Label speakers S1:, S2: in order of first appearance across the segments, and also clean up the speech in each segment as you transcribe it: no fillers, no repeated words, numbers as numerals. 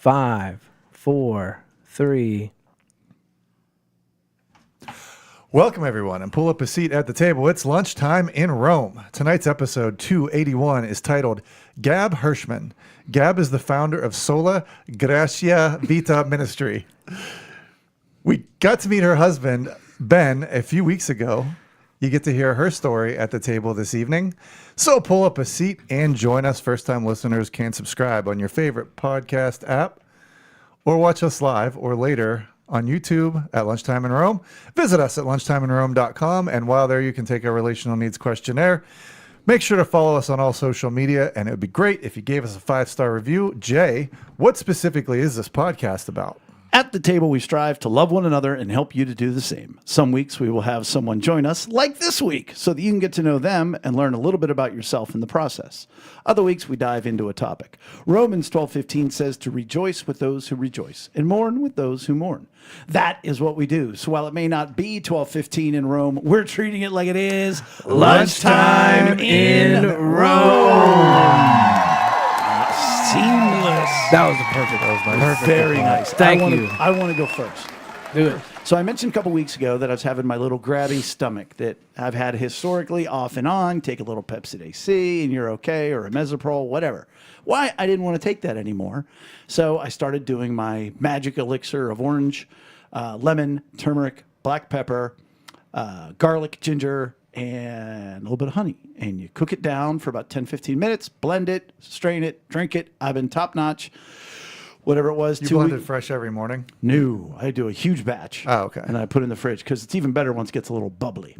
S1: 5, 4, 3.
S2: Welcome, everyone, and pull up a seat at the table. It's lunchtime in Rome. Tonight's episode 281 is titled Gab Hershman. Gab is the founder of Sola Gratia Vita Ministry. We got to meet her husband, Ben, a few weeks ago. You get to hear her story at the table this evening. So pull up a seat and join us. First-time listeners can subscribe on your favorite podcast app or watch us live or later on YouTube at Lunchtime in Rome. Visit us at lunchtimeinrome.com, and while there, you can take our relational needs questionnaire. Make sure to follow us on all social media, and it would be great if you gave us a 5-star review. Jay, what specifically is this podcast about?
S3: At the table, we strive to love one another and help you to do the same. Some weeks we will have someone join us, like this week, so that you can get to know them and learn a little bit about yourself in the process. Other weeks we dive into a topic. Romans 12:15 says to rejoice with those who rejoice and mourn with those who mourn. That is what we do. So while it may not be 12:15 in Rome, we're treating it like it is lunchtime in Rome. Seamless.
S1: That was perfect.
S2: That was nice.
S1: Perfect.
S3: Very nice.
S1: Thank you.
S3: I want to go first.
S1: Do it.
S3: So I mentioned a couple weeks ago that I was having my little grabby stomach that I've had historically off and on. Take a little Pepsid AC and you're okay, or a Mesoprol, whatever. Why? I didn't want to take that anymore. So I started doing my magic elixir of orange, lemon, turmeric, black pepper, garlic, ginger, and a little bit of honey. And you cook it down for about 10, 15 minutes, blend it, strain it, drink it. I've been top notch. Whatever it was.
S2: You blend it fresh every morning?
S3: No, I do a huge batch.
S2: Oh, okay.
S3: And I put it in the fridge because it's even better once it gets a little bubbly.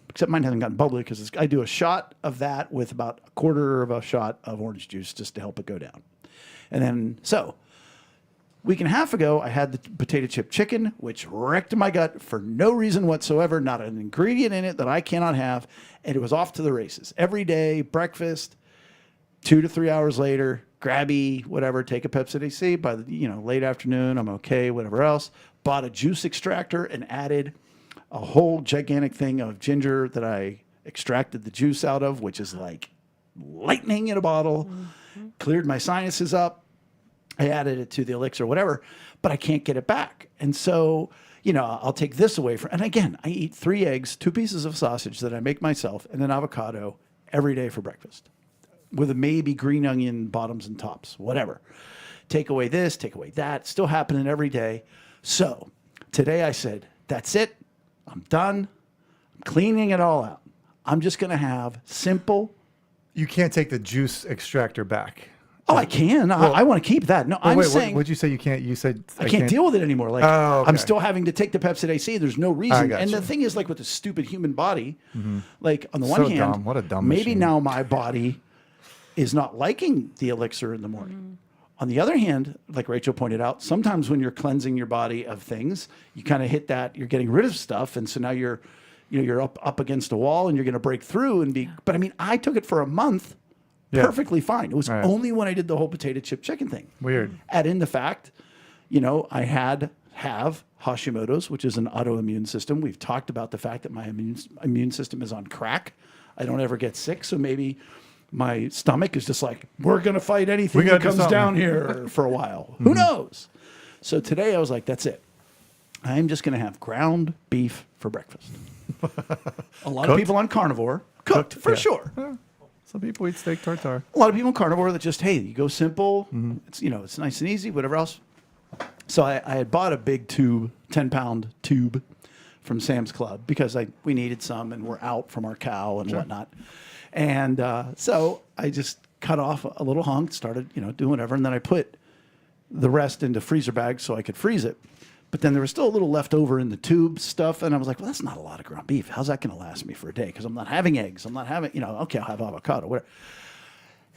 S3: Except mine hasn't gotten bubbly because I do a shot of that with about a quarter of a shot of orange juice just to help it go down. And then, so, week and a half ago, I had the potato chip chicken, which wrecked my gut for no reason whatsoever, not an ingredient in it that I cannot have, and it was off to the races. Every day, breakfast, 2 to 3 hours later, grabby, whatever, take a Pepsid AC. By the late afternoon, I'm okay, whatever else. Bought a juice extractor and added a whole gigantic thing of ginger that I extracted the juice out of, which is like lightning in a bottle. Mm-hmm. Cleared my sinuses up. I added it to the elixir, whatever, but I can't get it back. And so, I'll take this away from, and again, I eat 3 eggs, 2 pieces of sausage that I make myself, and an avocado every day for breakfast, with a maybe green onion bottoms and tops, whatever. Take away this, take away that, still happening every day. So today I said, that's it. I'm done. I'm cleaning it all out. I'm just going to have simple.
S2: You can't take the juice extractor back.
S3: Oh, I can. I want to keep that. No, I'm saying.
S2: What'd you say you can't? You said
S3: I can't deal with it anymore. Like,
S2: okay.
S3: I'm still having to take the Pepsid AC. There's no reason. And
S2: you.
S3: the thing is, like with the stupid human body, like on the one hand,
S2: dumb. What a dumb
S3: maybe
S2: machine.
S3: now my body is not liking the elixir in the morning. On the other hand, like Rachel pointed out, sometimes when you're cleansing your body of things, you kind of hit that, you're getting rid of stuff. And so now you're up against a wall and you're going to break through and be, but I mean, I took it for a month perfectly fine. It was only when I did the whole potato chip chicken thing.
S2: Weird.
S3: Add in the fact, I have Hashimoto's, which is an autoimmune system. We've talked about the fact that my immune system is on crack. I don't ever get sick. So maybe my stomach is just like, we're going to fight anything that comes down here for a while. Who knows? So today I was like, that's it. I'm just going to have ground beef for breakfast. A lot of people on carnivore, cooked for sure.
S2: Yeah. Some people eat steak tartare.
S3: A lot of people on carnivore that just, hey, you go simple. It's it's nice and easy, whatever else. So I had bought a big tube, 10-pound tube from Sam's Club because we needed some and we're out from our cow and whatnot. And so I just cut off a little hunk, started, doing whatever. And then I put the rest into freezer bags so I could freeze it. But then there was still a little left over in the tube stuff. And I was like, well, that's not a lot of ground beef. How's that going to last me for a day? Because I'm not having eggs. I'm not having, okay, I'll have avocado, whatever.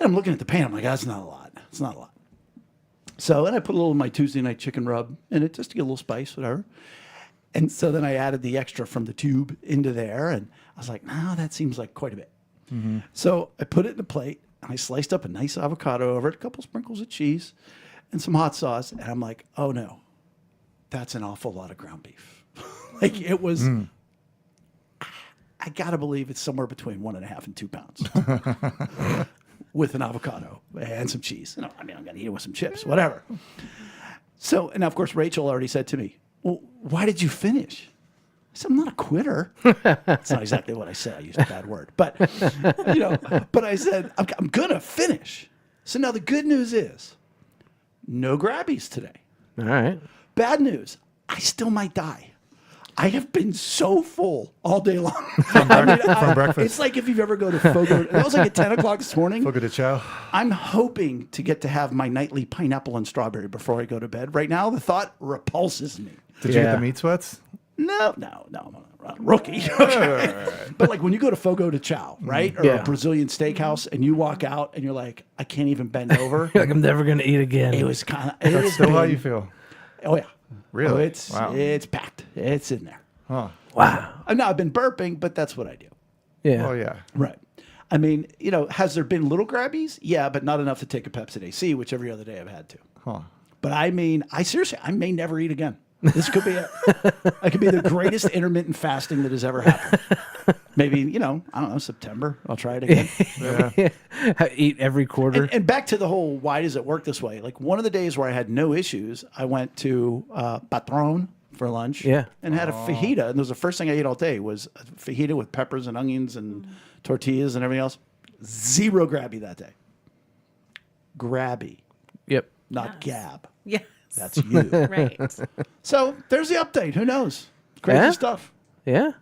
S3: And I'm looking at the pan. I'm like, that's not a lot. It's not a lot. So, and I put a little of my Tuesday night chicken rub in it just to get a little spice, whatever. And so then I added the extra from the tube into there. And I was like, no, that seems like quite a bit. So I put it in a plate. And I sliced up a nice avocado over it, a couple sprinkles of cheese, and some hot sauce. And I'm like, oh, no. That's an awful lot of ground beef. Like it was, I got to believe it's somewhere between 1.5 and 2 pounds. with an avocado and some cheese. And I'm going to eat it with some chips, whatever. So, and of course, Rachel already said to me, well, why did you finish? I said, I'm not a quitter. That's not exactly what I said. I used a bad word. But, but I said, I'm going to finish. So now the good news is no grabbies today.
S1: All right.
S3: Bad news, I still might die. I have been so full all day long.
S2: From breakfast.
S3: It's like if you've ever go to Fogo. That was like at 10 o'clock this morning.
S2: Fogo de Chao.
S3: I'm hoping to get to have my nightly pineapple and strawberry before I go to bed. Right now, the thought repulses me.
S2: Did you get the meat sweats?
S3: No, I'm not a rookie. But like when you go to Fogo de Chao, right? Or a Brazilian steakhouse and you walk out and you're like, I can't even bend over.
S1: Like I'm never gonna eat again.
S3: It was kind of.
S2: That's still how you feel.
S3: Oh, yeah.
S2: Really?
S3: Oh, it's packed. It's in there.
S2: Huh.
S1: Wow.
S3: I've been burping, but that's what I do.
S1: Yeah.
S2: Oh, yeah.
S3: Right. I mean, has there been little grabbies? Yeah, but not enough to take a Pepsi AC, which every other day I've had to.
S2: Huh.
S3: But I mean, I may never eat again. This could be it. I could be the greatest intermittent fasting that has ever happened. Maybe, I don't know, September. I'll try it again.
S1: Yeah. Eat every quarter.
S3: And back to the whole, why does it work this way? Like one of the days where I had no issues, I went to Patron for lunch and had a fajita. And it was the first thing I ate all day was a fajita with peppers and onions and tortillas and everything else. Zero grabby that day. Grabby,
S1: Yep.
S3: not Gab.
S4: Yes.
S3: That's you.
S4: Right.
S3: So there's the update. Who knows? Crazy stuff.
S1: Yeah.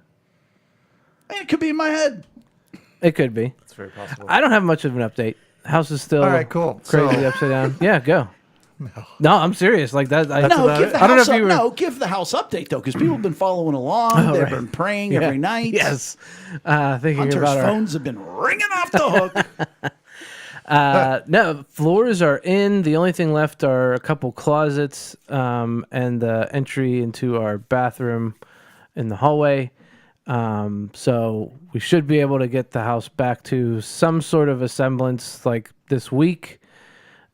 S3: I mean, it could be in my head.
S1: It could be.
S2: It's very possible.
S1: I don't have much of an update. House is still
S2: All right, cool.
S1: crazy
S2: So-
S1: upside down. Yeah, go. No, I'm serious. Like that.
S3: No, give the
S1: I don't know
S3: house
S1: if you were.
S3: give the house update though, because people have been following along. They've
S1: right.
S3: been praying
S1: Yeah.
S3: every night.
S1: Yes. Thinking
S3: Hunter's
S1: about our.
S3: phones have been ringing off the hook.
S1: No, floors are in. The only thing left are a couple closets and the entry into our bathroom in the hallway. So we should be able to get the house back to some sort of a semblance like this week.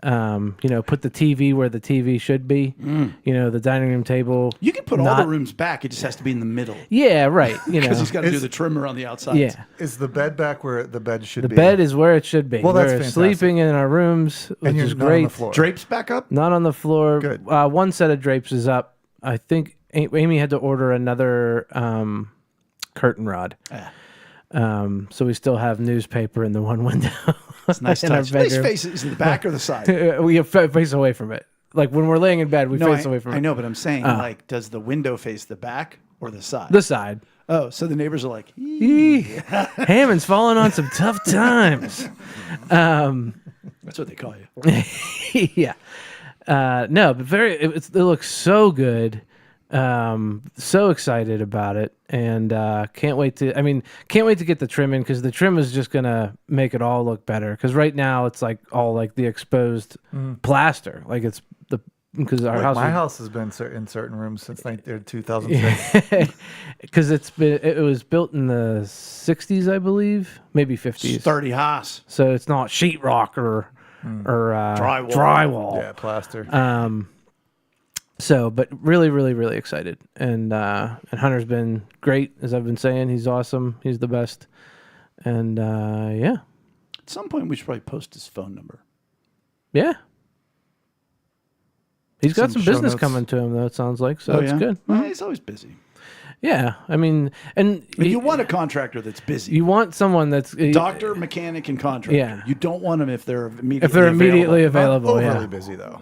S1: Put the TV where the TV should be. The dining room table.
S3: You can put all the rooms back. It just has to be in the middle.
S1: Yeah, right.
S3: Because he's got to do the trimmer on the outside.
S1: Yeah.
S2: Is the bed back where the bed should
S1: The
S2: be?
S1: bed is where it should be.
S2: Well, that's
S1: We're
S2: fantastic.
S1: sleeping in our rooms, which
S2: and you're
S1: is
S2: not
S1: great.
S2: on the floor.
S3: Drapes back up?
S1: Not on the floor.
S2: Good.
S1: One set of drapes is up. I think Amy had to order another curtain rod. So we still have newspaper in the one window.
S3: It's nice
S1: in our
S3: touch. Nice
S1: bedroom.
S3: faces in the back or the side?
S1: We face away from it. Like when we're laying in bed, we face away from it.
S3: I know, but I'm saying, like, does the window face the back or the side?
S1: The side.
S3: Oh, so the neighbors are like,
S1: Hammond's falling on some tough times.
S3: that's what they call you.
S1: Yeah. No, but it looks so good. So excited about it, and can't wait to get the trim in, because the trim is just gonna make it all look better, because right now it's like all like the exposed plaster, like it's because our house
S2: My house has been in certain rooms since 2006.
S1: because it was built in the 60s, I believe, maybe 50s.
S3: Sturdy house.
S1: So it's not sheetrock or drywall.
S2: Yeah, plaster.
S1: So, but really, really, really excited, and Hunter's been great, as I've been saying. He's awesome. He's the best, and yeah,
S3: At some point, we should probably post his phone number.
S1: yeah. He's got some
S2: show
S1: business
S2: notes.
S1: coming to him, though. It sounds like so. It's good.
S3: Well, he's always busy.
S1: Yeah, I mean, and
S3: But you want a contractor that's busy.
S1: you want someone that's
S3: Doctor, mechanic, and contractor.
S1: Yeah.
S3: You don't want them if they're immediately
S1: available.
S2: Not
S1: Yeah,
S2: overly busy though.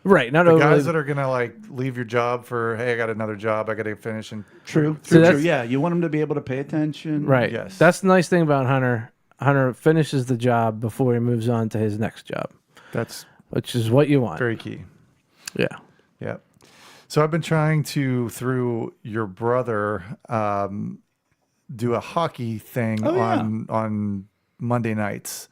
S1: right. Not
S2: The
S1: overly.
S2: guys that are gonna like leave your job for, hey, I got another job, I got to finish and
S3: True.
S1: So that's-
S3: Yeah, you want them to be able to pay attention.
S1: Right.
S2: Yes.
S1: That's the nice thing about Hunter. Hunter finishes the job before he moves on to his next job,
S2: that's
S1: which is what you want.
S2: very key.
S1: Yeah.
S2: Yep. So I've been trying to, through your brother, do a hockey thing on Monday nights,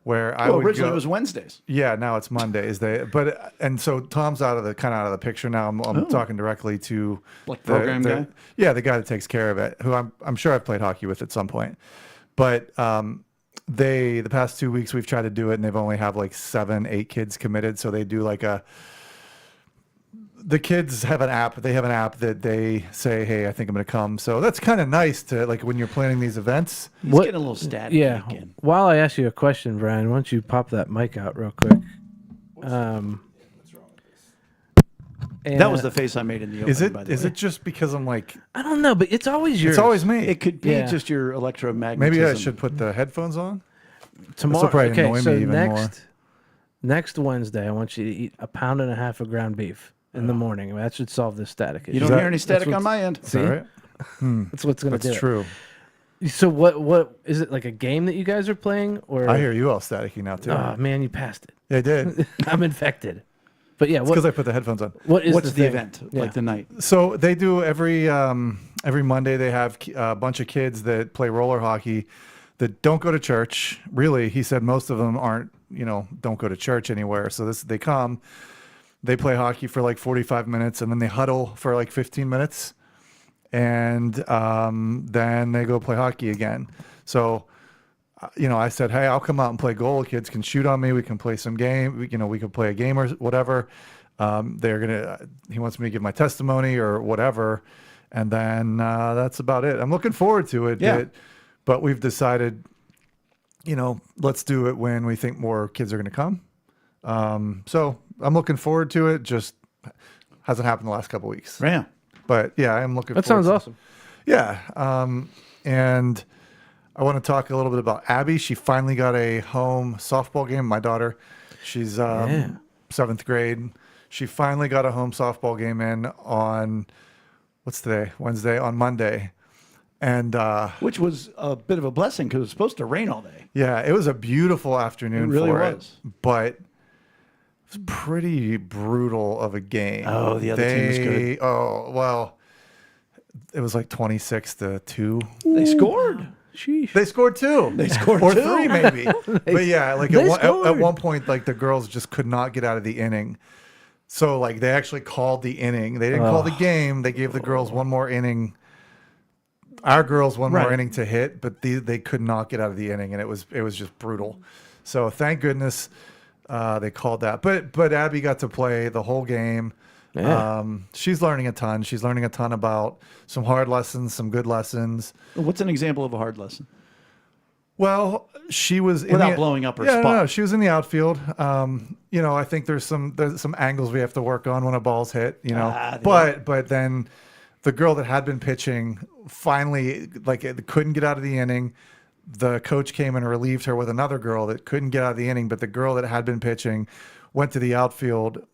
S2: where I
S3: Well,
S2: would
S3: originally
S2: go.
S3: it was Wednesdays.
S2: Yeah, now it's Mondays. And so Tom's out of the picture now. I'm talking directly to
S3: Like program guy?
S2: Yeah, the guy that takes care of it, who I'm sure I've played hockey with at some point. But the past 2 weeks we've tried to do it, and they've only have like 7-8 kids committed. So they do like the kids have an app. They have an app that they say, "Hey, I think I'm going to come." So that's kind of nice to like when you're planning these events.
S3: He's getting a little static.
S1: Yeah.
S3: Again.
S1: While I ask you a question, Brian, why don't you pop that mic out real quick?
S3: That was the face I made in the opening.
S2: Is it?
S3: By the
S2: Is
S3: way.
S2: it just because I'm like?
S1: I don't know, but it's always yours.
S2: It's always me.
S3: It could be
S1: Yeah.
S3: just your electromagnetism.
S2: Maybe I should put the headphones on.
S1: Tomorrow.
S2: probably
S1: Okay,
S2: annoy
S1: so
S2: me even more.
S1: next Wednesday, I want you to eat 1.5 pounds of ground beef in the morning. That should solve this static issue.
S3: You don't
S2: that-
S3: hear any static on my end.
S2: Is that right?
S1: That's what's going to do
S2: That's
S1: it.
S2: true.
S1: So what is it, like a game that you guys are playing, or?
S2: I hear you all staticky now too.
S1: Oh man, you passed it.
S2: Yeah, I did. It's
S1: I'm infected. But yeah,
S2: because I put the headphones on.
S1: what is
S3: What's the
S1: thing?
S3: event?
S1: Yeah.
S3: Like the night?
S2: So they do every Monday. They have a bunch of kids that play roller hockey that don't go to church. Really, he said most of them aren't. Don't go to church anywhere. So they come, they play hockey for like 45 minutes, and then they huddle for like 15 minutes, and then they go play hockey again. So. I said, hey, I'll come out and play goal. Kids can shoot on me. We can play some game. We can play a game or whatever. He wants me to give my testimony or whatever. And then that's about it. I'm looking forward to it.
S3: Yeah.
S2: But we've decided, let's do it when we think more kids are going to come. So I'm looking forward to it. Just hasn't happened the last couple of weeks.
S3: Yeah.
S2: But yeah, I'm looking
S1: That
S2: forward
S1: sounds
S2: to
S1: awesome.
S2: Yeah. And I want to talk a little bit about Abby. She finally got a home softball game. My daughter, she's 7th grade. She finally got a home softball game in on, what's today? Wednesday, on Monday. And
S3: Which was a bit of a blessing because it was supposed to rain all day.
S2: yeah, it was a beautiful afternoon
S3: It really
S2: for
S3: was.
S2: it. But it was pretty brutal of a game.
S3: Oh, the other team was good.
S2: Oh, well, it was like 26-2.
S3: They scored.
S1: Sheesh.
S2: They scored 2.
S3: They scored
S2: or
S3: 2.
S2: 3 maybe. But yeah, like
S1: They
S2: at
S1: scored.
S2: one point, like the girls just could not get out of the inning. So like they actually called the inning. They didn't call the game. They gave the girls one more inning. Our girls one more
S3: Right.
S2: inning to hit, but they could not get out of the inning, and it was just brutal. So thank goodness they called that. But Abby got to play the whole game.
S1: Yeah.
S2: She's learning a ton. She's learning a ton about some hard lessons, some good lessons.
S3: What's an example of a hard lesson?
S2: Well, she was
S3: Without blowing up her
S2: yeah,
S3: spot.
S2: No, she was in the outfield. I think there's some angles we have to work on when a ball's hit. But then the girl that had been pitching finally couldn't get out of the inning. The coach came and relieved her with another girl that couldn't get out of the inning, but the girl that had been pitching went to the outfield.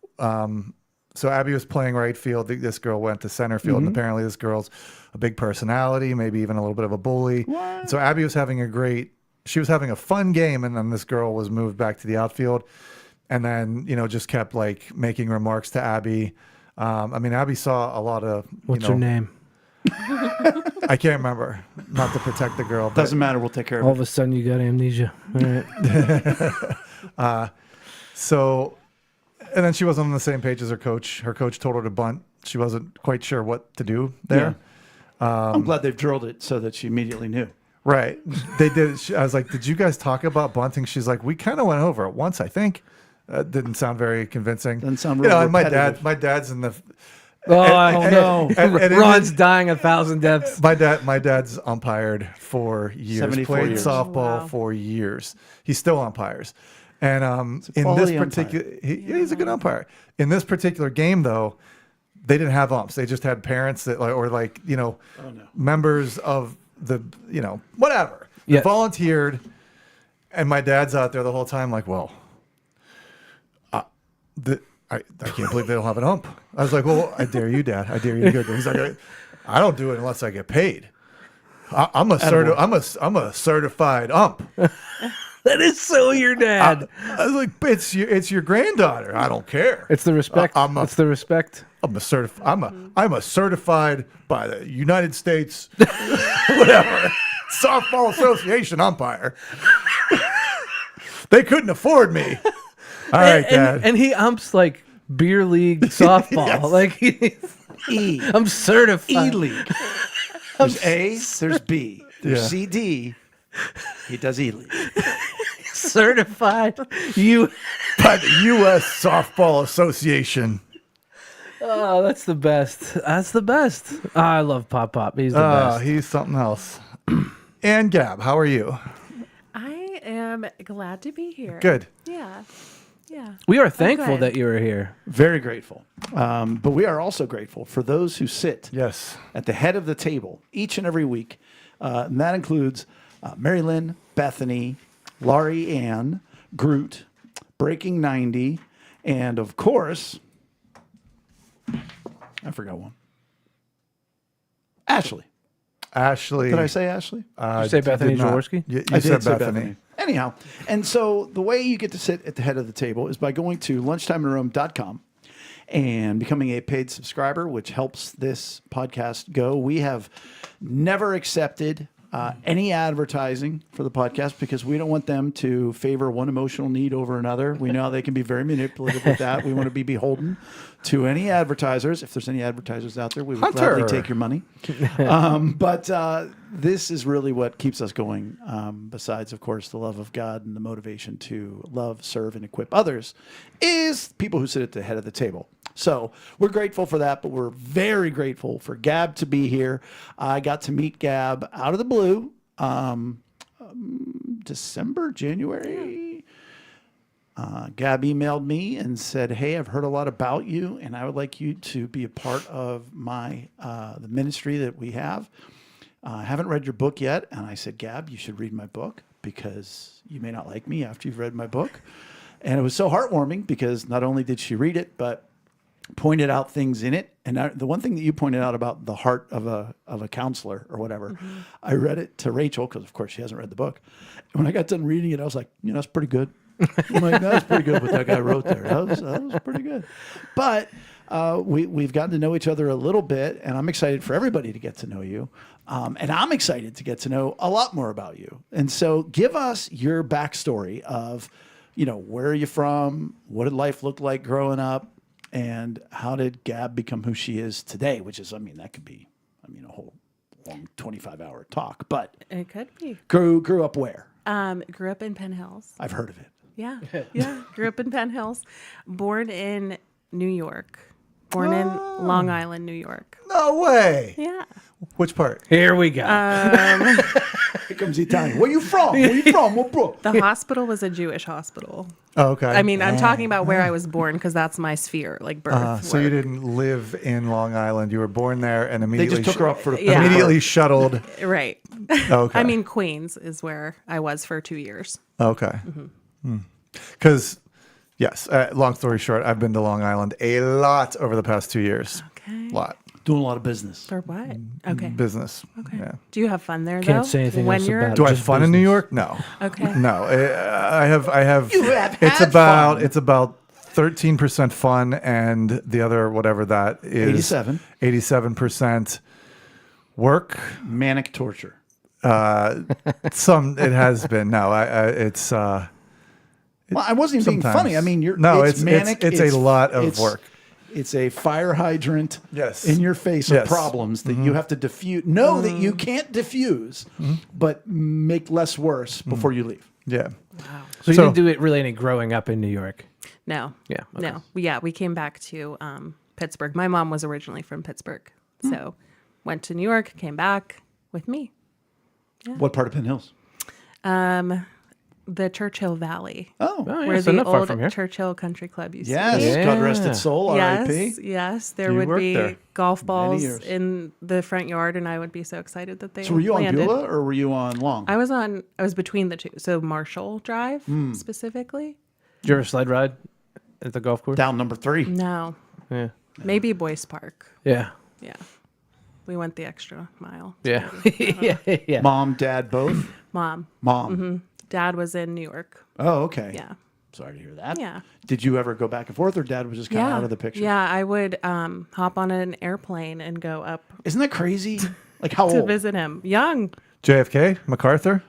S2: So Abby was playing right field. This girl went to center field, and apparently this girl's a big personality, maybe even a little bit of a bully.
S3: What?
S2: So Abby was having a fun game, and then this girl was moved back to the outfield, and then just kept like making remarks to Abby. Abby saw a lot of.
S1: What's her name?
S2: I can't remember. Not to protect the girl. But,
S3: Doesn't matter. We'll take care of
S1: All
S3: it.
S1: of a sudden, you got amnesia. All right.
S2: So, and then she wasn't on the same page as her coach. Her coach told her to bunt. She wasn't quite sure what to do there.
S3: I'm glad they've drilled it so that she immediately knew.
S2: Right. They did. I was like, did you guys talk about bunting? She's like, we kind of went over it once, I think. Didn't sound very convincing.
S3: Doesn't sound real
S2: and
S3: repetitive.
S2: my dad's in the.
S1: Oh no!
S2: and
S1: Ron's dying 1,000 deaths.
S2: My dad's umpired for years.
S3: 74
S2: Played
S3: years.
S2: softball
S4: Wow.
S2: for years. He still umpires. And in this
S3: quality
S2: particular, he's a good umpire. In this particular game, though, they didn't have umps. They just had parents that, members of the, whatever. They
S1: Yeah.
S2: volunteered, and my dad's out there the whole time, like, well, I can't believe they don't have an ump. I was like, well, I dare you, Dad. I dare you to go there. He's like, I don't do it unless I get paid. I'm a certified ump.
S1: That is so your dad.
S2: I was like, it's your granddaughter. I don't care.
S1: It's the respect. It's the respect.
S2: I'm a certified by the United States whatever softball association umpire. They couldn't afford me. All right, Dad.
S1: And he umps like beer league softball.
S2: Yes.
S1: Like
S3: E.
S1: I'm certified.
S3: E League. There's A, there's B, there's
S2: Yeah.
S3: C, D. He does E League.
S1: Certified. You.
S2: By the U.S. Softball Association.
S1: Oh, that's the best. That's the best. Oh, I love Pop Pop. He's the best.
S2: He's something else. And Gab, how are you?
S4: I am glad to be here.
S2: Good.
S4: Yeah. Yeah.
S1: We are thankful
S4: good.
S1: that you were here.
S3: Very grateful. But we are also grateful for those who sit
S2: Yes.
S3: at the head of the table each and every week. And that includes Mary Lynn, Bethany, Laurie Ann, Groot, Breaking 90, and of course, I forgot one. Ashley.
S2: Ashley.
S3: Did I say Ashley?
S1: Did you say Bethany
S2: did not.
S1: Jaworski?
S2: You
S3: I
S2: said
S3: did say
S2: Bethany.
S3: Anyhow, and so the way you get to sit at the head of the table is by going to lunchtimeinrome.com and becoming a paid subscriber, which helps this podcast go. We have never accepted any advertising for the podcast because we don't want them to favor one emotional need over another. We know they can be very manipulative with that. We want to be beholden to any advertisers. If there's any advertisers out there, we would gladly take your money. But this is really what keeps us going, besides, of course, the love of God and the motivation to love, serve, and equip others, is people who sit at the head of the table. So we're grateful for that, but we're very grateful for Gab to be here. I got to meet Gab out of the blue, December, January. Gab emailed me and said, "Hey, I've heard a lot about you, and I would like you to be a part of my the ministry that we have. I haven't read your book yet." And I said, "Gab, you should read my book because you may not like me after you've read my book." And it was so heartwarming because not only did she read it, but pointed out things in it. And the one thing that you pointed out about the heart of a counselor or whatever, I read it to Rachel because, of course, she hasn't read the book. And when I got done reading it, I was like, that's pretty good. I'm like, that's pretty good what that guy wrote there. That was pretty good. But we've gotten to know each other a little bit, and I'm excited for everybody to get to know you. And I'm excited to get to know a lot more about you. And so give us your backstory of, where are you from? What did life look like growing up? And how did Gab become who she is today? Which is, that could be, a whole long 25-hour talk. But
S4: It could be.
S3: grew up where?
S4: Grew up in Penn Hills.
S3: I've heard of it.
S4: Yeah. Yeah. Grew up in Penn Hills. Born in New York. Born in Long Island, New York.
S2: No way.
S4: Yeah.
S2: Which part?
S1: Here we go.
S3: Here comes the Italian. Where you from? Where you from? What bro?
S4: The hospital was a Jewish hospital.
S2: Oh, okay.
S4: I'm talking about where I was born because that's my sphere, like birth.
S2: So you
S4: work.
S2: didn't live in Long Island. You were born there and
S3: They
S2: immediately
S3: just took her up for the
S4: Yeah.
S2: immediately shuttled.
S4: Right.
S2: Okay.
S4: Queens is where I was for 2 years.
S2: Okay.
S4: Mm-hmm.
S2: Because, yes, long story short, I've been to Long Island a lot over the past 2 years.
S4: Okay.
S2: A lot.
S3: doing a lot of business.
S4: For what? Okay.
S2: Business.
S4: Okay.
S2: Yeah.
S4: Do you have fun there,
S1: Can't
S4: though?
S1: say anything
S4: when
S1: else
S4: you're
S1: about it.
S2: Do I have
S1: Just
S2: fun in New
S1: business.
S2: York? No.
S4: Okay.
S2: No. I have.
S3: You have
S2: It's
S3: had
S2: about.
S3: fun.
S2: It's about 13% fun, and the other whatever that is
S3: 87.
S2: 87% work.
S3: Manic torture.
S2: It has been. No, it's.
S3: Well, I wasn't even being
S2: sometimes.
S3: funny. I mean,
S2: it's
S3: manic.
S2: It's a lot of work.
S3: It's a fire hydrant
S2: Yes.
S3: in your face of
S2: Yes.
S3: problems that you have to diffuse. Know that you can't diffuse, but make less worse before you leave.
S2: Yeah.
S1: So you didn't do it really any growing up in New York.
S4: No.
S1: Yeah, okay.
S4: No. Yeah, we came back to Pittsburgh. My mom was originally from Pittsburgh. So went to New York, came back with me.
S3: What part of Penn Hills?
S4: The Churchill Valley.
S3: Oh,
S1: Oh, yeah,
S4: Where
S1: so
S4: the
S1: not far
S4: old
S1: from here.
S4: Churchill Country Club used
S3: yes.
S4: to be.
S1: Yeah.
S3: God rest its soul. R.I.P.
S4: Yes, yes. There
S2: You
S4: would
S2: worked
S4: be
S2: there.
S4: golf balls
S3: years.
S4: in the front yard, and I would be so excited that they
S3: So were you on
S4: landed.
S3: Beulah or were you on Long?
S4: I was between the two. So Marshall Drive specifically.
S1: Did you ever sled ride at the golf course?
S3: Down number 3.
S4: No,
S1: Yeah.
S4: maybe Boyce Park.
S1: Yeah.
S4: Yeah, we went the extra mile.
S1: Yeah. yeah.
S3: Mom, dad, both?
S4: Mom,
S3: Mom.
S4: Dad was in New York.
S3: Oh, okay.
S4: Yeah,
S3: Sorry to hear that.
S4: yeah.
S3: Did you ever go back and forth or dad was just kind of
S4: Yeah,
S3: out of the picture?
S4: yeah. I would hop on an airplane and go up
S3: Isn't that crazy? Like how
S4: to
S3: old?
S4: visit him. Young.
S2: JFK, MacArthur.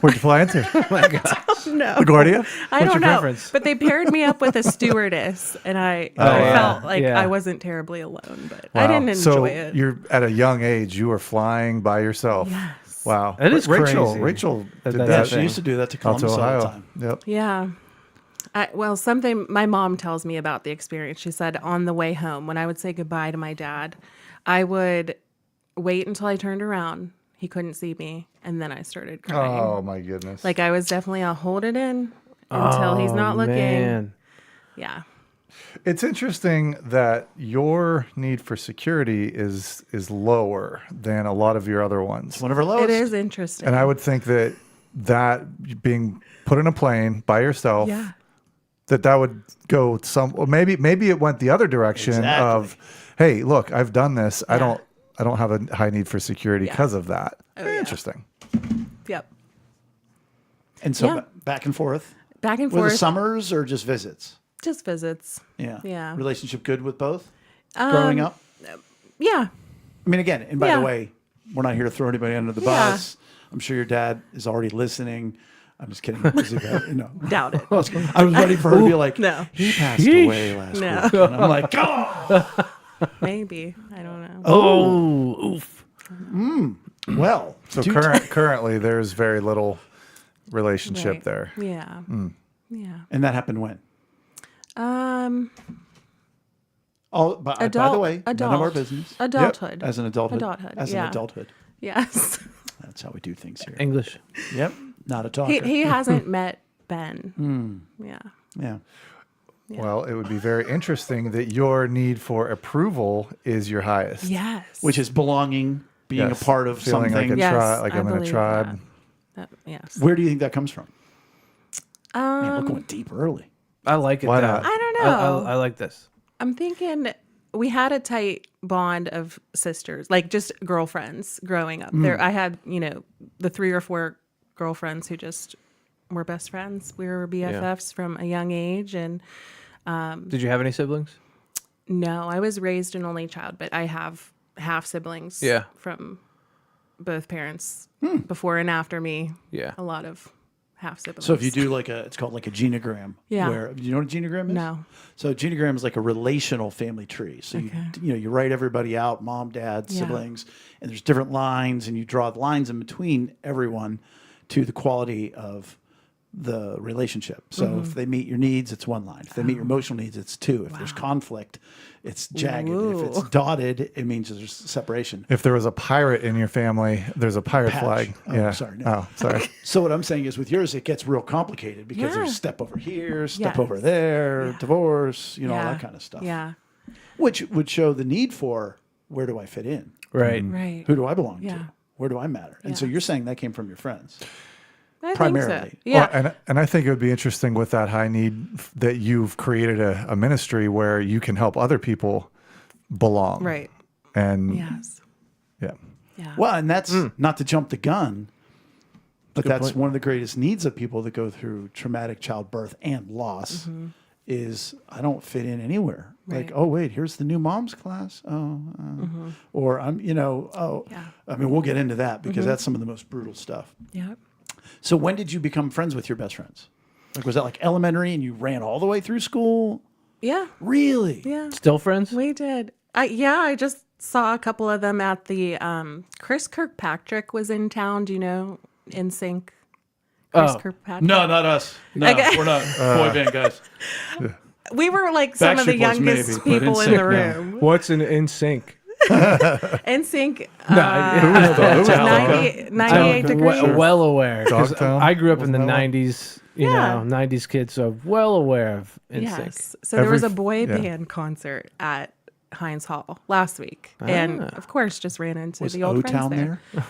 S2: Where'd you fly into?
S4: No,
S2: LaGuardia.
S4: I
S1: What's
S4: don't
S1: your
S4: know.
S1: preference?
S4: But they paired me up with a stewardess, and I
S2: yeah.
S4: felt like
S1: Yeah.
S4: I wasn't terribly alone. But I didn't enjoy
S2: so
S4: it.
S2: you're at a young age. You were flying by yourself.
S4: Yes.
S2: Wow.
S1: That is
S2: Rachel.
S1: crazy
S2: Rachel
S1: that
S2: did
S1: that's
S2: that.
S3: Yeah,
S1: a
S3: she
S1: thing.
S3: used to do that to
S2: out to
S3: Columbus all the
S2: Ohio.
S3: time.
S2: Yep.
S4: Yeah. Well, something my mom tells me about the experience. She said on the way home, when I would say goodbye to my dad, I would wait until I turned around. He couldn't see me, and then I started crying.
S2: Oh my goodness.
S4: Like I was definitely I'll hold it in until he's not looking.
S1: Man.
S4: Yeah.
S2: It's interesting that your need for security is lower than a lot of your other ones.
S3: One of our lowest.
S4: It is interesting.
S2: And I would think that being put in a plane by yourself,
S4: Yeah.
S2: that would go well, maybe it went the other direction
S3: Exactly.
S2: of, hey, look, I've done this. I
S4: Yeah.
S2: don't have a high need for security because of that.
S4: yeah.
S2: Interesting.
S4: Yep.
S3: And so
S4: Yeah.
S3: back and forth.
S4: Back and
S3: Were the
S4: forth.
S3: summers or just visits?
S4: Just visits.
S3: Yeah.
S4: Yeah.
S3: Relationship good with both? Growing up?
S4: Yeah.
S3: I mean, again, and by
S4: Yeah.
S3: the way, we're not here to throw anybody under the
S4: Yeah.
S3: bus. I'm sure your dad is already listening. I'm just kidding. Is he bad?
S4: Doubt it.
S3: I was ready for her to be like,
S4: No.
S3: he passed away last
S4: No.
S3: week. And I'm like, oh,
S4: Maybe. I don't know.
S1: Oh, oof.
S3: well.
S2: So
S3: do
S2: currently there's very little relationship
S4: Right.
S2: there.
S4: Yeah. Yeah.
S3: And that happened when? Oh, by the
S4: Adult-
S3: way, none of our
S4: adult.
S3: business.
S4: Adulthood.
S3: As an adulthood.
S4: Adulthood,
S3: As
S4: yeah.
S3: an adulthood.
S4: Yes.
S3: That's how we do things here.
S1: English.
S3: Yep. Not a talker.
S4: He hasn't met Ben. Yeah.
S3: Yeah.
S2: Well, it would be very interesting that your need for approval is your highest.
S4: Yes.
S3: Which is belonging, being
S2: Yes.
S3: a part of
S2: Feeling
S3: something.
S2: like a
S4: Yes,
S2: tribe, like
S4: I
S2: I'm in a
S4: believe
S2: tribe.
S4: yes.
S3: Where do you think that comes from? Man, we're going deep early.
S1: I like it.
S2: Why
S1: though.
S2: not?
S4: I don't know.
S1: I like this.
S4: I'm thinking we had a tight bond of sisters, like just girlfriends growing up. There, I had, the 3 or 4 girlfriends who just were best friends. We were BFFs from a young age. And
S1: Did you have any siblings?
S4: no, I was raised an only child, but I have half siblings
S1: Yeah.
S4: from both parents before and after me.
S1: Yeah.
S4: A lot of half siblings.
S3: So if you do it's called like a genogram.
S4: Yeah.
S3: Where, do you know what a genogram is?
S4: No.
S3: So a genogram is like a relational family tree. So you write everybody out, mom, dad,
S4: Yeah.
S3: siblings, and there's different lines, and you draw the lines in between everyone to the quality of the relationship. So if they meet your needs, it's 1 line. If they meet your emotional needs, it's 2. If there's conflict, it's jagged. If it's dotted, it means there's separation.
S2: If there was a pirate in your family, there's a pirate
S3: Patch.
S2: flag.
S3: Oh,
S2: Yeah.
S3: sorry, no.
S2: Oh, sorry.
S3: So what I'm saying is with yours, it gets real complicated because
S4: Yeah.
S3: there's step over here, step
S4: Yes.
S3: over there,
S4: Yeah.
S3: divorce, all
S4: Yeah.
S3: that kind of stuff.
S4: Yeah.
S3: Which would show the need for where do I fit in?
S1: Right.
S4: Right.
S3: Who do I belong
S4: Yeah.
S3: to? Where do I matter? And so
S4: Yes.
S3: you're saying that came from your friends.
S4: I
S3: Primarily.
S4: think so. Yeah.
S2: Well, and I think it would be interesting with that high need that you've created a ministry where you can help other people belong.
S4: Right.
S2: And
S4: Yes.
S2: yeah.
S4: Yeah.
S3: Well, and that's not to jump the gun, but that's one of the greatest needs of people that go through traumatic childbirth and loss is I don't fit in anywhere. Like,
S4: Right.
S3: oh, wait, here's the new mom's class. Or I'm,
S4: Yeah.
S3: I mean, we'll get into that because that's some of the most brutal stuff.
S4: Yep.
S3: So when did you become friends with your best friends? Like, was that like elementary and you ran all the way through school?
S4: Yeah.
S3: Really?
S4: Yeah.
S1: Still friends?
S4: We did. I just saw a couple of them at the Chris Kirkpatrick was in town. Do you know NSYNC? Chris
S1: Oh.
S4: Kirkpatrick.
S3: No, not us. No,
S4: Okay.
S3: we're not boy band guys.
S4: We were like some of the
S3: Backstreet Boys
S4: youngest
S3: maybe, but
S4: people in
S3: NSYNC,
S4: the
S3: no.
S4: room.
S1: What's in sync?
S4: NSYNC.
S2: Who was that?
S4: 98 degrees.
S1: Well aware. 'cause
S2: Dogtown?
S1: I grew up in the
S2: Wasn't that one?
S1: 90s,
S4: Yeah.
S1: 90s kid, so well aware of NSYNC.
S4: Yes. So there was a
S2: Every-
S4: boy
S2: yeah.
S4: band concert at Heinz Hall last week. And of course, just ran into
S3: Was
S4: the old friends
S3: O-Town
S4: there.
S3: there?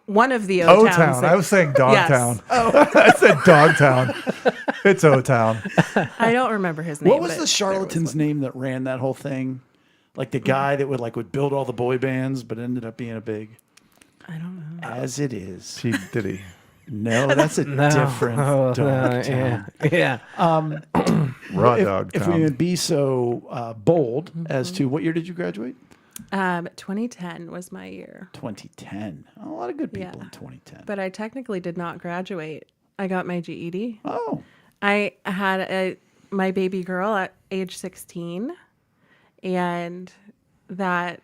S4: One of the
S2: O
S4: O-Towns.
S2: Town. I was saying
S4: Yes.
S2: Dogtown. I said Dogtown. It's O Town.
S4: I don't remember his name.
S3: What was
S4: but
S3: the
S4: there was
S3: charlatan's name that ran that whole thing? Like the guy that would build all the boy bands, but ended up being a big.
S4: I don't know.
S3: As it is.
S2: Did he?
S3: No, that's a different
S1: Oh, no,
S3: Dogtown.
S1: yeah.
S2: Raw
S3: If we
S2: Dogtown.
S3: would be so bold as to what year did you graduate?
S4: 2010 was my year.
S3: 2010. A lot of good people
S4: Yeah.
S3: in 2010.
S4: But I technically did not graduate. I got my GED.
S3: Oh,
S4: I had my baby girl at age 16, and that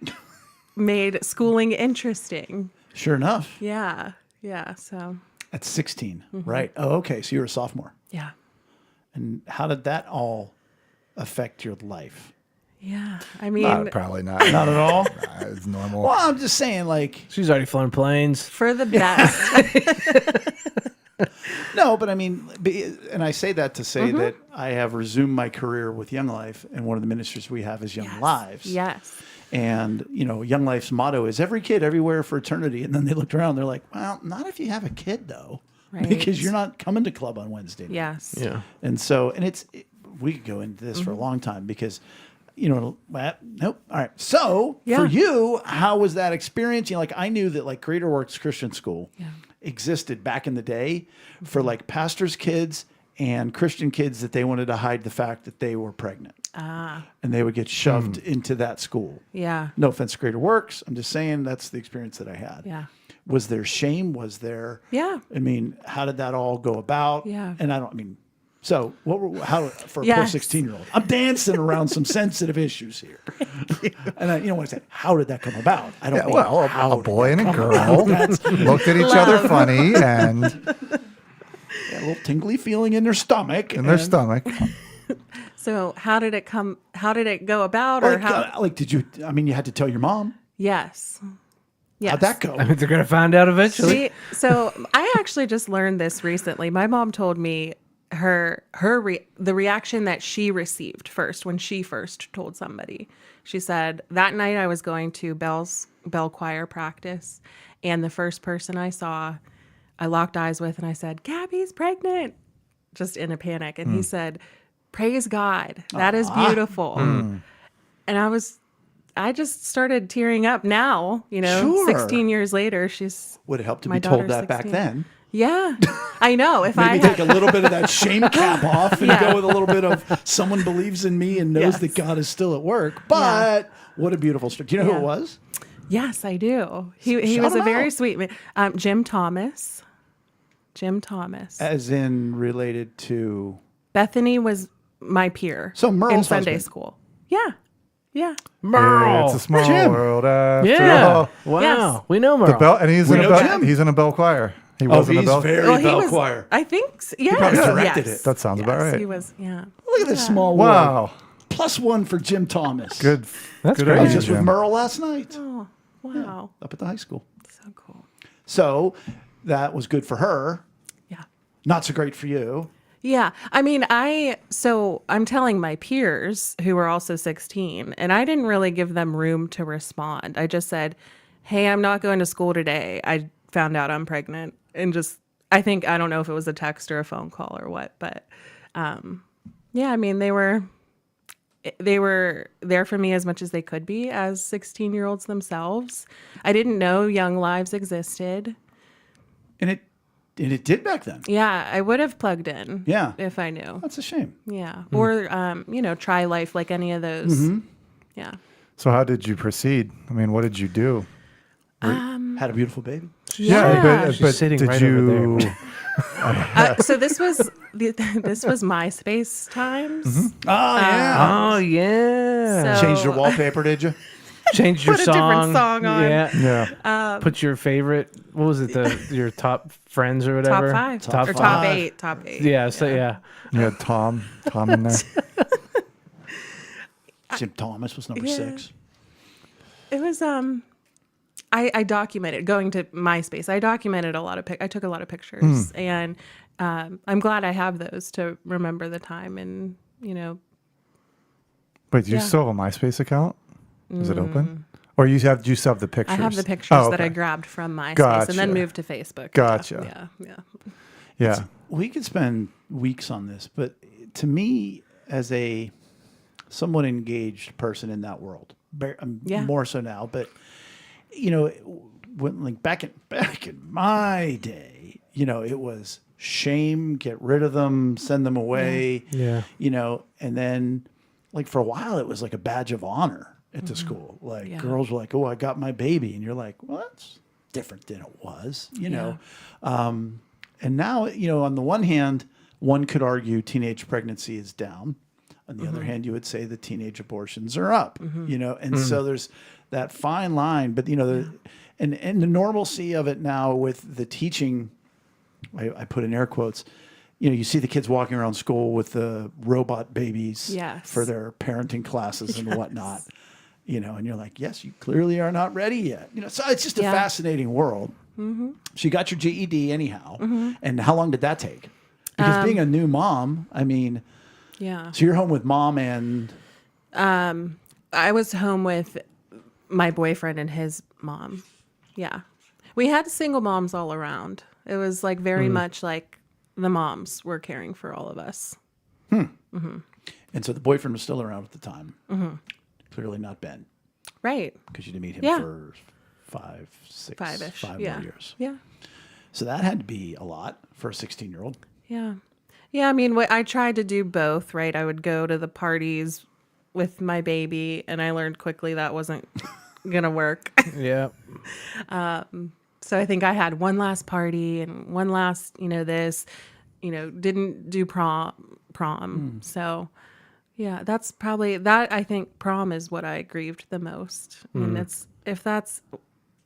S4: made schooling interesting.
S3: sure enough.
S4: Yeah. Yeah. So,
S3: At 16, right? Oh, okay. So you were a sophomore.
S4: yeah.
S3: And how did that all affect your life?
S4: Yeah. I mean,
S2: Probably not.
S3: Not at all.
S2: Nah, it's normal.
S3: Well, I'm just saying, like,
S1: She's already flown planes.
S4: for the best.
S3: no, but I mean, and I say that to say that I have resumed my career with Young Life, and one of the ministries we have is Young Lives.
S4: Yes.
S3: And, Young Life's motto is every kid, everywhere for eternity. And then they looked around, they're like, well, not if you have a kid, though,
S4: Right.
S3: because you're not coming to club on Wednesday night.
S4: Yes.
S1: Yeah.
S3: And so, we could go into this for a long time because, nope. All right. So
S4: Yeah.
S3: for you, how was that experience? I knew that like Creator Works Christian School existed back in the day for like pastors' kids and Christian kids that they wanted to hide the fact that they were pregnant. And they would get shoved into that school.
S4: Yeah.
S3: No offense to Creator Works. I'm just saying that's the experience that I had.
S4: Yeah.
S3: Was there shame? Was there?
S4: Yeah.
S3: I mean, how did that all go about?
S4: Yeah.
S3: And so how for a poor
S4: Yes.
S3: 16-year-old? I'm dancing around some sensitive issues here. And I, when I say, how did that come about? I don't mean
S2: Well,
S3: how
S2: a
S3: did
S2: boy
S3: that
S2: and a
S3: come
S2: girl
S3: about.
S2: looked at each other funny and
S3: A little tingly feeling in their stomach.
S2: in their stomach.
S4: So how did it go about, or
S3: Like,
S4: how?
S3: did you? I mean, you had to tell your mom.
S4: Yes. Yes.
S3: How'd that go?
S1: I mean, they're gonna find out eventually.
S4: See, so I actually just learned this recently. My mom told me the reaction that she received first when she first told somebody. She said, that night I was going to bell choir practice, and the first person I saw, I locked eyes with, and I said, Gabby's pregnant, just in a panic. And he said, praise God. That is beautiful. And I just started tearing up now,
S3: Sure.
S4: 16 years later.
S3: Would it help to
S4: my
S3: be told
S4: daughter's
S3: that back
S4: 16.
S3: then?
S4: Yeah, I know. If I
S3: Maybe
S4: had,
S3: take a little bit of that shame cap off and
S4: Yeah.
S3: go with a little bit of someone believes in me and knows
S4: Yes.
S3: that God is still at work. But what a beautiful story. Do you know who
S4: Yeah.
S3: it was?
S4: Yes, I do. He
S3: Shout
S4: was a
S3: him
S4: very
S3: out.
S4: sweet man. Jim Thomas. Jim Thomas.
S3: As in related to...
S4: Bethany was my peer.
S3: So Merle's
S4: in Sunday
S3: husband.
S4: school. Yeah. Yeah.
S1: Merle.
S2: It's a small
S3: Jim.
S2: world after
S1: Yeah.
S2: all.
S1: Wow.
S4: Yes.
S1: We know Merle.
S2: The bell, and he's
S3: We
S2: in a
S3: know
S2: bell.
S3: Jim.
S2: He's in a bell choir. He was in a bell.
S4: Well, he was,
S3: choir.
S4: I think. Yes.
S3: probably directed
S4: yes.
S3: it.
S2: That sounds about right.
S4: He was. Yeah.
S3: Look at this small world.
S2: Wow,
S3: +1 for Jim Thomas.
S2: good.
S1: That's
S2: good
S1: great.
S3: I
S2: on
S3: was
S2: you,
S3: just with
S2: Jim.
S3: Merle last night
S4: Oh, wow.
S3: up at the high school.
S4: So cool.
S3: So that was good for her.
S4: Yeah.
S3: Not so great for you.
S4: Yeah. I mean, I'm telling my peers who were also 16, and I didn't really give them room to respond. I just said, hey, I'm not going to school today. I found out I'm pregnant. And I don't know if it was a text or a phone call or what, but yeah, I mean, they were there for me as much as they could be as 16-year-olds themselves. I didn't know Young Lives existed.
S3: And it did back then.
S4: Yeah, I would have plugged in.
S3: Yeah.
S4: If I knew.
S3: That's a shame.
S4: Yeah. Or, Try Life, like any of those. Yeah.
S2: So how did you proceed? I mean, what did you do?
S3: Had a beautiful baby.
S4: Yeah.
S1: She's sitting
S2: did
S1: right
S2: you?
S1: over there.
S4: So this was MySpace times.
S3: Oh, yeah.
S1: Oh yeah.
S4: So-
S3: Changed your wallpaper, did you?
S1: Change your
S4: Put a
S1: song.
S4: different song on.
S1: Yeah.
S2: Yeah.
S1: Put your favorite. What was it? Your top friends or
S4: Top
S1: whatever.
S4: five.
S1: Top
S4: or
S1: five.
S4: top eight. Top eight.
S1: Yeah. So yeah.
S2: You had Tom in there.
S3: Jim Thomas was number
S4: Yeah.
S3: 6.
S4: It was I documented going to MySpace. I documented a lot of I took a lot of pictures, and I'm glad I have those to remember the time. And
S2: Wait, do you
S4: Yeah.
S2: still have a MySpace account? Is it open? Or do you still have the pictures?
S4: I have the pictures
S2: Oh,
S4: that I
S2: okay.
S4: grabbed from MySpace and then
S2: Gotcha.
S4: moved to Facebook.
S2: Gotcha.
S4: Yeah.
S2: Yeah.
S3: We could spend weeks on this, but to me, as a somewhat engaged person in that world,
S4: Yeah.
S3: more so now, but when like back in my day, it was shame, get rid of them, send them away,
S1: Yeah.
S3: and then like for a while it was like a badge of honor at the school. Like
S4: Yeah.
S3: girls were like, "Oh, I got my baby," and you're like, "Well, that's different than it was," And now, on the one hand, one could argue teenage pregnancy is down. On the other hand, you would say the teenage abortions are up, and so there's that fine line. But, and the normalcy of it now with the teaching, I put in air quotes, you see the kids walking around school with the robot babies
S4: Yes.
S3: for their parenting classes and whatnot. And you're like, yes, you clearly are not ready yet. So it's just a fascinating world. Mm-hmm. So you got your GED anyhow. Mm-hmm. And how long did that take? Because being a new mom,
S4: Yeah.
S3: so you're home with mom and...
S4: I was home with my boyfriend and his mom. Yeah. We had single moms all around. It was like very much like the moms were caring for all of us.
S3: And so the boyfriend was still around at the time. Mm-hmm. Clearly not Ben.
S4: Right.
S3: Because you didn't meet him for 5, 6,
S4: 5-ish.
S3: 5
S4: yeah.
S3: more years.
S4: Yeah.
S3: So that had to be a lot for a 16-year-old.
S4: Yeah. Yeah. I mean, I tried to do both, right? I would go to the parties with my baby, and I learned quickly that wasn't going to work.
S1: Yeah.
S4: So I think I had one last party and one last, this, didn't do prom. So yeah, that's probably that. I think prom is what I grieved the most. I mean, it's, if that's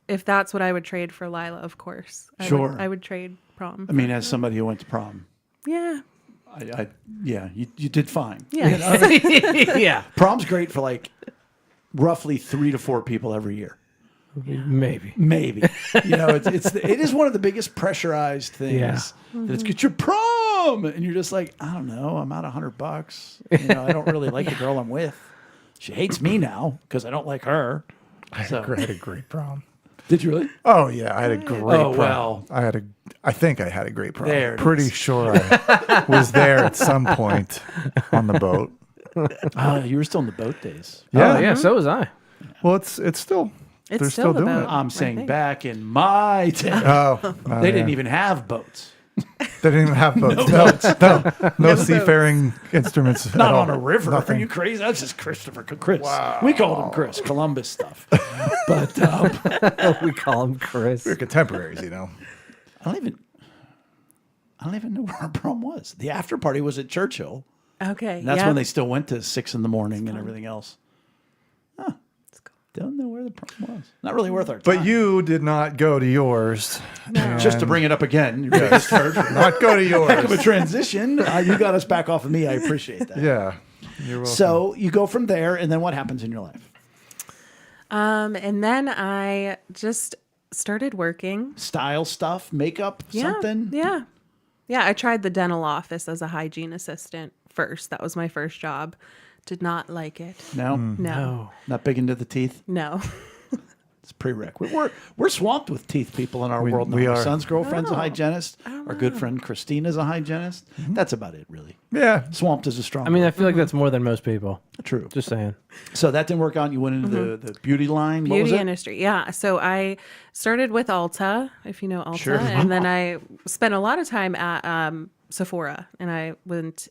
S4: what I would trade for Lila, of course. I would trade prom.
S3: I mean, as somebody who went to prom,
S4: Yeah.
S3: you did fine.
S4: Yeah.
S1: Yeah.
S3: Prom's great for like roughly 3 to 4 people every year.
S1: Maybe.
S3: It is one of the biggest pressurized things.
S1: Yeah.
S3: That it's get your prom, and you're just like, I don't know, I'm out $100. I don't really like the girl I'm with. She hates me now because I don't like her.
S2: I had a great prom.
S3: Did you really?
S2: Oh yeah, I had a great prom.
S3: Well.
S2: I think I had a great prom.
S3: There it
S2: Pretty
S3: is.
S2: sure I was there at some point on the boat.
S3: You were still in the boat days.
S2: Yeah.
S1: Oh, yeah. So was I.
S2: Well, it's still
S4: It's
S2: they're
S4: still
S2: still doing
S4: the
S2: it.
S4: boat.
S3: I'm saying
S4: think.
S3: back in my day,
S2: Oh, no,
S3: they didn't
S2: yeah.
S3: even have boats.
S2: They didn't even have boats. No seafaring instruments.
S3: Not
S2: at all.
S3: on a river.
S2: Nothing.
S3: Are you crazy? That's just Chris. Wow. We called him Chris, Columbus stuff. But
S1: We call him Chris.
S2: We're contemporaries,
S3: I don't even know where our prom was. The after party was at Churchill.
S4: Okay.
S3: And that's
S4: yeah.
S3: when they still went to 6 a.m. and everything else. Huh. Don't know where the prom was. Not really worth our time.
S2: But you did not go to yours.
S3: Just to bring it up again, your biggest church.
S2: Not go to
S3: Heck of a
S2: yours.
S3: transition. You got us back off of me. I appreciate that.
S2: Yeah. You're welcome.
S3: So you go from there, and then what happens in your life?
S4: And then I just started working.
S3: Style stuff, makeup,
S4: Yeah,
S3: something?
S4: Yeah. Yeah. I tried the dental office as a hygiene assistant first. That was my first job. Did not like it.
S3: No?
S4: No.
S3: Not big into the teeth?
S4: No.
S3: It's prerequisite. We're swamped with teeth people in our world now.
S2: we
S3: My
S2: are.
S3: son's girlfriend's a
S4: Oh,
S3: hygienist. Our good friend Christina's a hygienist. That's about it, really.
S2: Yeah.
S3: Swamped is a strong
S1: I mean, I
S3: word.
S1: feel like that's more than most people.
S3: True.
S1: Just saying.
S3: So that didn't work out. You went into the beauty line. What was
S4: Beauty
S3: it?
S4: industry. Yeah. So I started with Ulta, if you know Ulta.
S3: Sure.
S4: And then I spent a lot of time at Sephora, and I went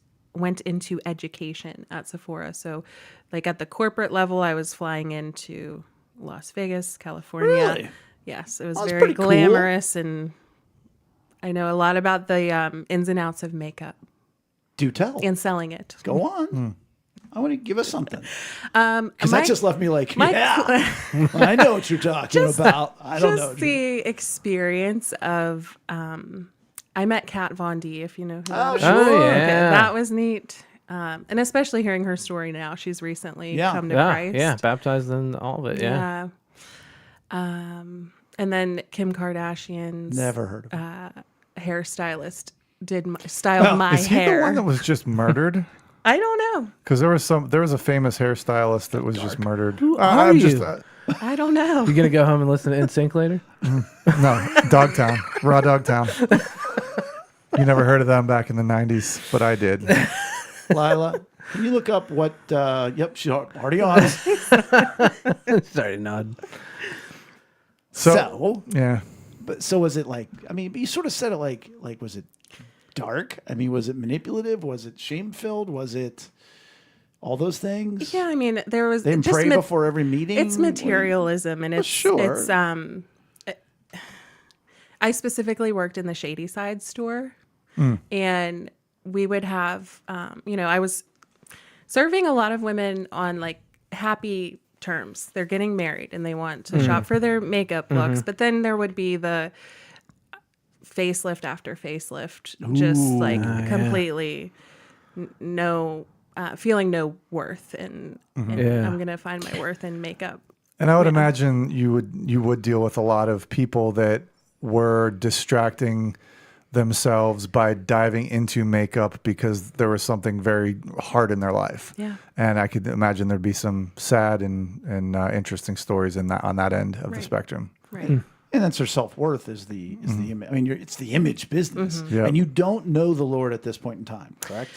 S4: into education at Sephora. So like at the corporate level, I was flying into Las Vegas, California.
S3: Really?
S4: Yes. It was
S3: That's
S4: very
S3: pretty cool.
S4: glamorous, and I know a lot about the ins and outs of makeup
S3: Do tell.
S4: and selling it.
S3: Go on. I want to give us something.
S4: Because
S3: Because that just left me like, yeah, I know what you're talking about. I don't know.
S4: Just the experience of, I met Kat Von D, if you know who that is.
S3: sure.
S1: Oh, yeah.
S4: Okay, that was neat. And especially hearing her story now. She's recently come to
S1: Yeah.
S4: Christ.
S1: Yeah. Baptized in all of it. Yeah.
S4: And then Kim Kardashian's
S3: Never heard of it.
S4: hairstylist styled my
S2: Is he
S4: hair.
S2: the one that was just murdered?
S4: I don't know.
S2: Because there was a famous hairstylist that was just murdered.
S1: Who are you?
S4: I don't know.
S1: You gonna go home and listen to NSYNC later?
S2: No, Dogtown, Raw Dogtown. You never heard of them back in the '90s, but I did.
S3: Lila, can you look up what? Yep, she's already on.
S1: Sorry, nod.
S3: So,
S2: Yeah.
S3: but so was it like? I mean, you sort of said it like was it dark? I mean, was it manipulative? Was it shame filled? Was it all those things?
S4: Yeah, I mean, there was
S3: They didn't
S4: just
S3: pray before every meeting.
S4: It's materialism, and it's
S3: sure.
S4: It's I specifically worked in the Shady Side store, and we would have, I was serving a lot of women on like happy terms. They're getting married and they want to shop for their makeup looks, but then there would be the facelift after facelift, just like completely no feeling no worth, and I'm gonna find my worth in makeup.
S2: And I would imagine you would deal with a lot of people that were distracting themselves by diving into makeup because there was something very hard in their life.
S4: Yeah.
S2: And I could imagine there'd be some sad and interesting stories on that end of the spectrum.
S4: Right.
S3: And that's their self-worth is the image. I mean, it's the image business.
S2: Yeah.
S3: And you don't know the Lord at this point in time, correct?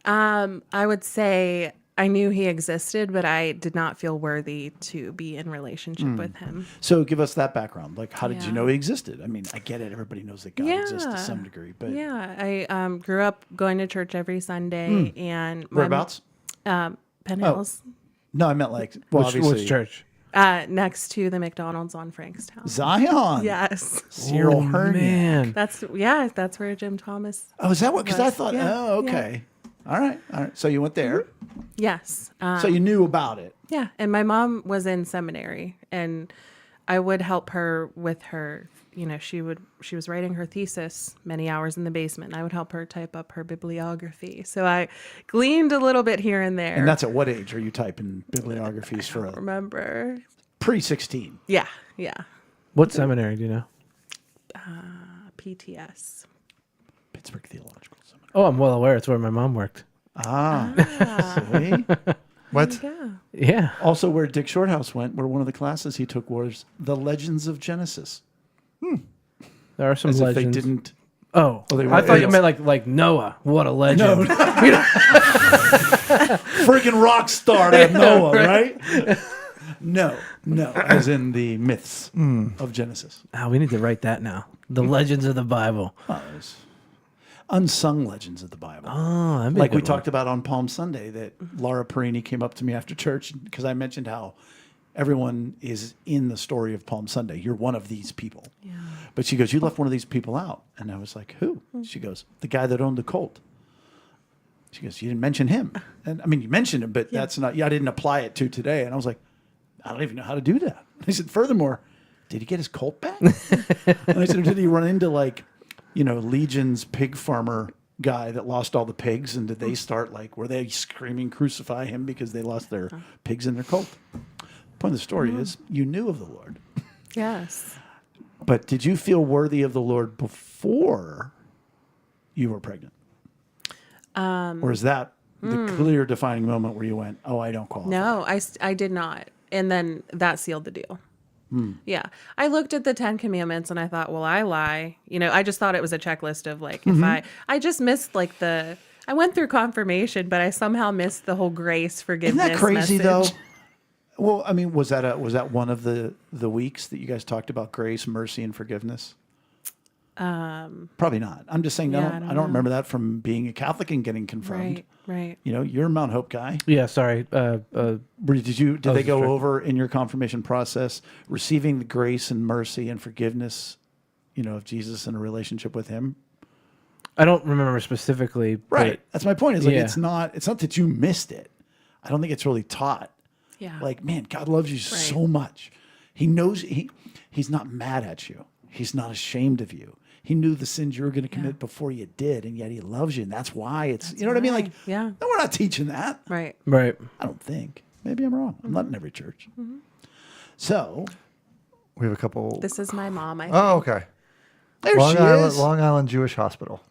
S4: I would say I knew he existed, but I did not feel worthy to be in relationship with him.
S3: So give us that background. Like, how did you
S4: Yeah.
S3: know he existed? I mean, I get it. Everybody knows that God exists to some degree. But
S4: Yeah, I grew up going to church every Sunday, and
S3: whereabouts?
S4: Penn Hills,
S3: No, I meant like, well, obviously.
S1: Which church?
S4: next to the McDonald's on Frankstown.
S3: Zion.
S4: Yes,
S3: Cyril Herniak.
S1: Man.
S4: that's where Jim Thomas.
S3: Oh, is that what? Because I
S4: was.
S3: thought,
S4: Yeah,
S3: oh, okay. All right. So you went there.
S4: Yes.
S3: So you knew about it.
S4: Yeah, and my mom was in seminary, and I would help her with her. You know, she was writing her thesis many hours in the basement, and I would help her type up her bibliography. So I gleaned a little bit here and there.
S3: And that's at what age are you typing bibliographies for a
S4: remember.
S3: pre-16?
S4: Yeah.
S1: What seminary do you know?
S4: PTS.
S3: Pittsburgh Theological Seminary.
S1: Oh, I'm well aware. It's where my mom worked.
S3: See?
S2: What?
S4: Yeah.
S1: Yeah.
S3: Also, where Dick Shorthouse went, where one of the classes he took was the Legends of Genesis.
S1: There are some
S3: As if they
S1: legends.
S3: didn't.
S1: Oh,
S3: they
S1: I thought you
S3: were-
S1: meant like Noah. What a legend.
S3: Freaking rock star that Noah, right? No, as in the myths of Genesis.
S1: Oh, we need to write that now. The legends of the Bible.
S3: Oh, there's unsung legends of the Bible.
S1: Oh, that'd be a
S3: Like we
S1: good one.
S3: talked about on Palm Sunday, that Laura Perini came up to me after church because I mentioned how everyone is in the story of Palm Sunday. You're one of these people.
S4: Yeah.
S3: But she goes, you left one of these people out. And I was like, who? She goes, the guy that owned the Colt. She goes, you didn't mention him. And I mean, you mentioned him, but that's not, I didn't apply it to today. And I was like, I don't even know how to do that. He said, furthermore, did he get his Colt back? And I said, did he run into like, Legion's pig farmer guy that lost all the pigs? And did they start were they screaming, crucify him because they lost their pigs in their Colt? Point of the story is you knew of the Lord.
S4: Yes.
S3: But did you feel worthy of the Lord before you were pregnant? Or is that the clear defining moment where you went, oh, I don't qualify?
S4: No, I did not. And then that sealed the deal. Yeah. I looked at the 10 Commandments and I thought, well, I lie. I just thought it was a checklist of if I just missed I went through confirmation, but I somehow missed the whole grace, forgiveness.
S3: Isn't that crazy
S4: message.
S3: though? Well, I mean, was that one of the weeks that you guys talked about grace, mercy, and forgiveness? Probably not. I'm just saying,
S4: Yeah,
S3: I don't remember that from being a Catholic and getting confirmed.
S4: Right.
S3: You're a Mount Hope guy.
S1: Yeah, sorry.
S3: Did they go
S1: sure.
S3: over in your confirmation process receiving the grace and mercy and forgiveness, of Jesus and a relationship with Him?
S1: I don't remember specifically.
S3: Right. That's my point. It's like
S1: Yeah.
S3: it's not that you missed it. I don't think it's really taught.
S4: Yeah.
S3: Like, man, God loves you so much. He knows He's not mad at you. He's not ashamed of you. He knew the sins you were going to commit before you did, and yet He loves you, and that's why it's. You know what I mean? Like,
S4: Yeah.
S3: no, we're not teaching that.
S4: Right.
S1: Right.
S3: I don't think. Maybe I'm wrong. I'm not in every church. So
S2: We have a couple.
S4: This is my mom.
S2: Oh, okay.
S3: there
S2: Long
S3: she
S2: Island,
S3: is.
S2: Long Island Jewish Hospital.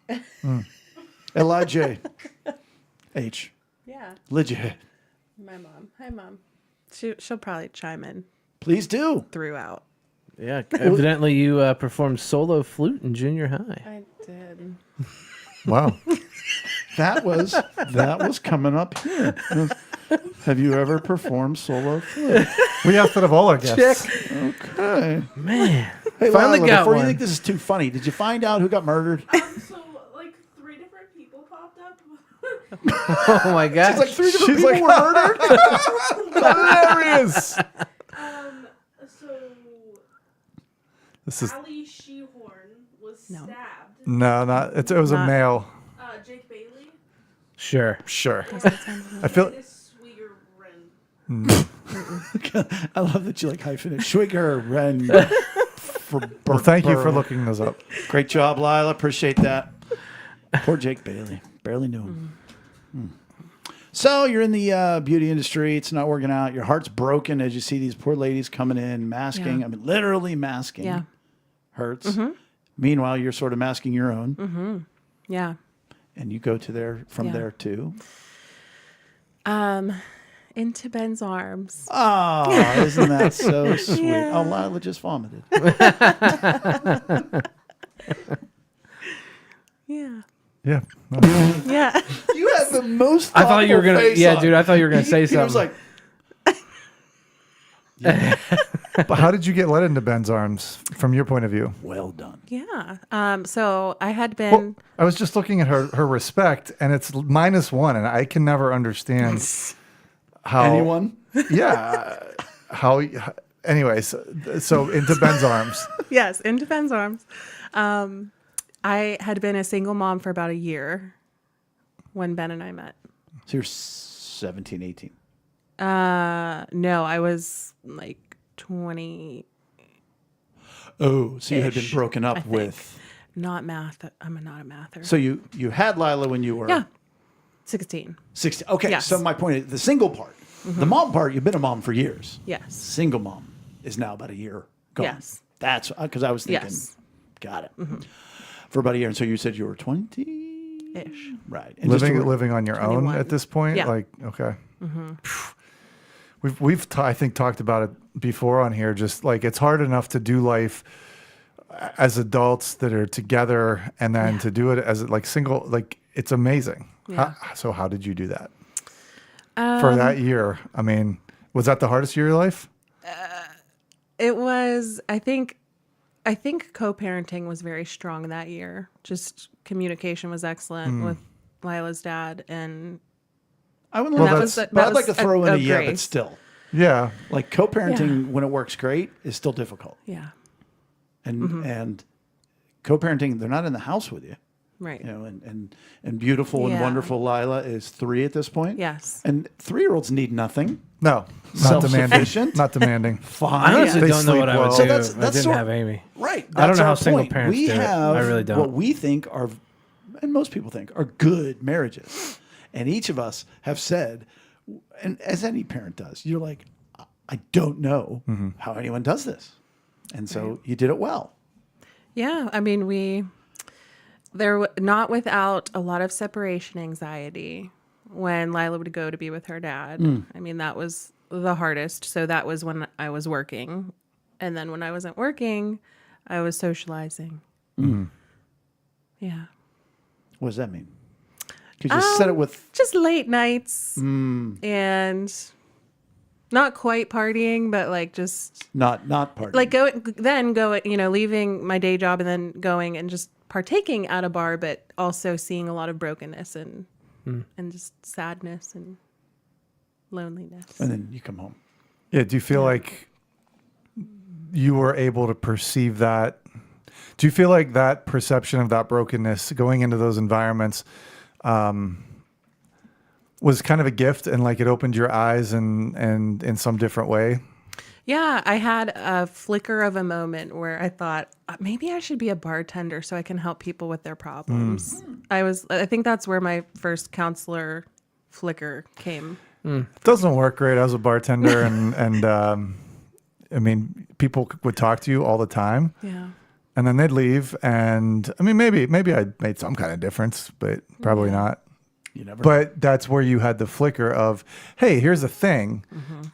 S3: Elijah H.
S4: Yeah.
S3: Lygia.
S4: My mom. Hi, Mom. She'll probably chime in
S3: Please do.
S4: throughout.
S1: Yeah. Evidently, you performed solo flute in junior high.
S4: I did.
S2: Wow.
S3: That was coming up here. Have you ever performed solo flute?
S2: We asked that of all our guests.
S3: Okay.
S1: Man.
S3: Hey,
S1: Finally
S3: Lila,
S1: got
S3: before
S1: one.
S3: you think this is too funny, did you find out who got murdered?
S5: So, 3 different people popped up.
S1: Oh my gosh.
S3: It's like 3 different people were murdered.
S2: Hilarious.
S5: So,
S2: This is
S5: Ali Shehorn was stabbed.
S2: no, not. It was a
S4: Not-
S2: male.
S5: Jake Bailey
S1: Sure.
S2: Sure. I feel.
S5: and his Sweeger Ren.
S3: I love that you hyphenate. Schwiger Ren. for
S2: Well, thank you for
S3: Burrow.
S2: looking those up.
S3: Great job, Lila. Appreciate that. Poor Jake Bailey. Barely knew him. So you're in the beauty industry. It's not working out. Your heart's broken as you see these poor ladies coming in, masking.
S4: Yeah.
S3: I mean, literally masking.
S4: Yeah.
S3: Hurts. Meanwhile, you're sort of masking your own.
S4: Yeah.
S3: And you go to from there too.
S4: Into Ben's arms.
S3: Oh, isn't that so sweet?
S4: Yeah.
S3: Oh, Lila just vomited.
S4: Yeah.
S2: Yeah.
S4: Yeah.
S3: You had the most.
S1: I thought you were gonna.
S3: thoughtful face
S1: Yeah,
S3: on.
S1: dude. I thought you were gonna say
S3: He was
S1: something.
S3: like,
S2: But how did you get let into Ben's arms from your point of view?
S3: well done.
S4: Yeah. So I had been.
S2: Well, I was just looking at her respect, and it's -1, and I can never understand how
S3: Anyone?
S2: Yeah. How? Anyways, so into Ben's arms.
S4: Yes, into Ben's arms. I had been a single mom for about a year when Ben and I met.
S3: So you're 17, 18.
S4: No, I was like 20.
S3: Oh, so you had been
S4: Ish,
S3: broken up
S4: I think.
S3: with.
S4: Not math. I'm not a mather.
S3: So you had Lila when you were
S4: Yeah. 16.
S3: 16. Okay,
S4: Yes.
S3: so my point is the single part. The mom part, you've been a mom for years.
S4: Yes.
S3: Single mom is now about a year gone.
S4: Yes.
S3: That's because I was thinking,
S4: Yes.
S3: got it. For about a year. And so you said you were 20?
S4: Ish.
S3: Right. And just
S2: Living on your own
S4: 21.
S2: at this point.
S4: Yeah.
S2: Like, okay. We've I think talked about it before on here. Just like it's hard enough to do life as adults that are together, and then to do it as like single. Like it's amazing.
S4: Yeah.
S2: So how did you do that for that year? I mean, was that the hardest year of your life?
S4: It was, I think co-parenting was very strong that year. Just communication was excellent with Lila's dad, and
S3: I wouldn't
S2: Well,
S3: like
S2: that's-
S3: that,
S4: that
S3: but I'd like
S4: was
S3: to throw in
S4: a
S3: a yeah, but
S4: grace.
S3: still.
S2: Yeah.
S3: Like co-parenting when it works great is still difficult.
S4: yeah,
S3: And co-parenting, they're not in the house with you.
S4: right.
S3: You know, and beautiful and
S4: Yeah.
S3: wonderful Lila is 3 at this point.
S4: Yes.
S3: And 3-year-olds need nothing.
S2: No. Not demanding.
S3: Self-sufficient?
S2: Not demanding.
S3: Fine.
S1: I honestly
S2: They
S1: don't know what
S2: sleep
S1: I would
S2: well.
S1: do
S2: So
S3: that's-
S1: if I
S3: that's
S1: didn't
S3: sort-
S1: have Amy.
S3: Right.
S1: I don't
S3: That's
S1: know how
S3: our
S1: single
S3: point.
S1: parents
S3: we
S1: do it.
S3: have
S1: I really don't.
S3: what we think are, and most people think, are good marriages. And each of us have said, and as any parent does, you're like, I don't know how anyone does this. And so you did it well.
S4: Yeah, I mean, not without a lot of separation anxiety when Lila would go to be with her dad. I mean, that was the hardest. So that was when I was working. And then when I wasn't working, I was socializing. Yeah.
S3: What does that mean? Because you said it with,
S4: Just late nights and not quite partying, but like just
S3: not party.
S4: like going, leaving my day job and then going and just partaking at a bar, but also seeing a lot of brokenness and just sadness and loneliness.
S3: and then you come home.
S2: Yeah. Do you feel like you were able to perceive that? Do you feel like that perception of that brokenness going into those environments was kind of a gift, and like it opened your eyes and in some different way?
S4: Yeah, I had a flicker of a moment where I thought maybe I should be a bartender so I can help people with their problems. I think that's where my first counselor flicker came.
S2: It doesn't work great as a bartender, and I mean, people would talk to you all the time,
S4: Yeah.
S2: and then they'd leave, and I mean, maybe I made some kind of difference, but probably not.
S3: You never.
S2: But that's where you had the flicker of, hey, here's a thing.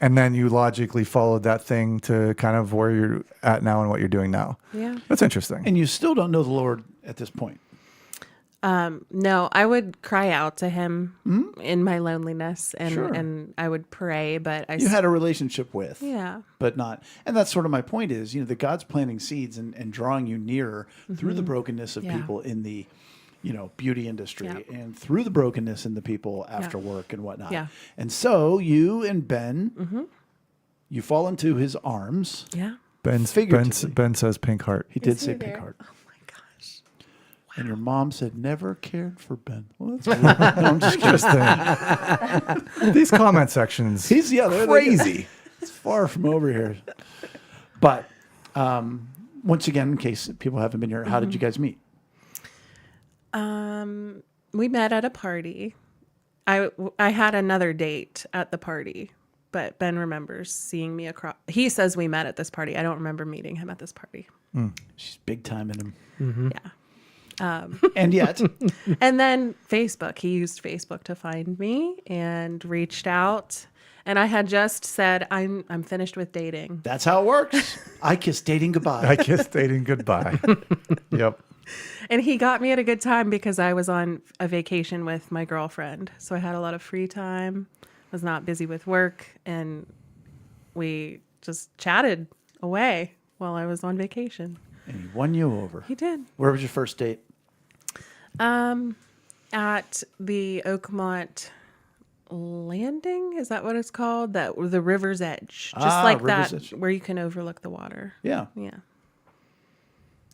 S2: And then you logically followed that thing to kind of where you're at now and what you're doing now.
S4: Yeah.
S2: That's interesting.
S3: And you still don't know the Lord at this point.
S4: No, I would cry out to him in my loneliness and,
S3: Sure.
S4: and I would pray, but
S3: You had a relationship with.
S4: yeah.
S3: But not, and that's sort of my point is, that God's planting seeds and drawing you nearer through the brokenness of
S4: Yeah.
S3: people in the, beauty industry
S4: Yeah.
S3: and through the brokenness in the people after work and whatnot.
S4: Yeah.
S3: And so you and Ben, you fall into his arms.
S4: Yeah.
S2: Ben
S3: figuratively.
S2: says pink heart.
S3: He did
S4: Is
S3: say
S4: he
S3: pink
S4: there?
S3: heart.
S4: Oh my gosh.
S3: And your mom said, never cared for Ben. Well, that's weird. No, I'm just kidding.
S2: Interesting. These comment sections.
S3: They're
S2: crazy.
S3: It's far from over here. But once again, in case people haven't been here, how did you guys meet?
S4: We met at a party. I had another date at the party, but Ben remembers seeing me across. He says we met at this party. I don't remember meeting him at this party.
S3: She's big time in him.
S4: Yeah.
S3: And yet,
S4: And then Facebook. He used Facebook to find me and reached out. And I had just said, I'm finished with dating.
S3: that's how it works. I kiss dating goodbye.
S2: I kissed dating goodbye. Yep.
S4: And he got me at a good time because I was on a vacation with my girlfriend. So I had a lot of free time, was not busy with work, and we just chatted away while I was on vacation.
S3: And he won you over.
S4: He did.
S3: Where was your first date?
S4: At the Oakmont Landing, is that what it's called? The river's edge. Just like
S3: River's
S4: that,
S3: Edge.
S4: where you can overlook the water.
S3: Yeah.
S4: Yeah.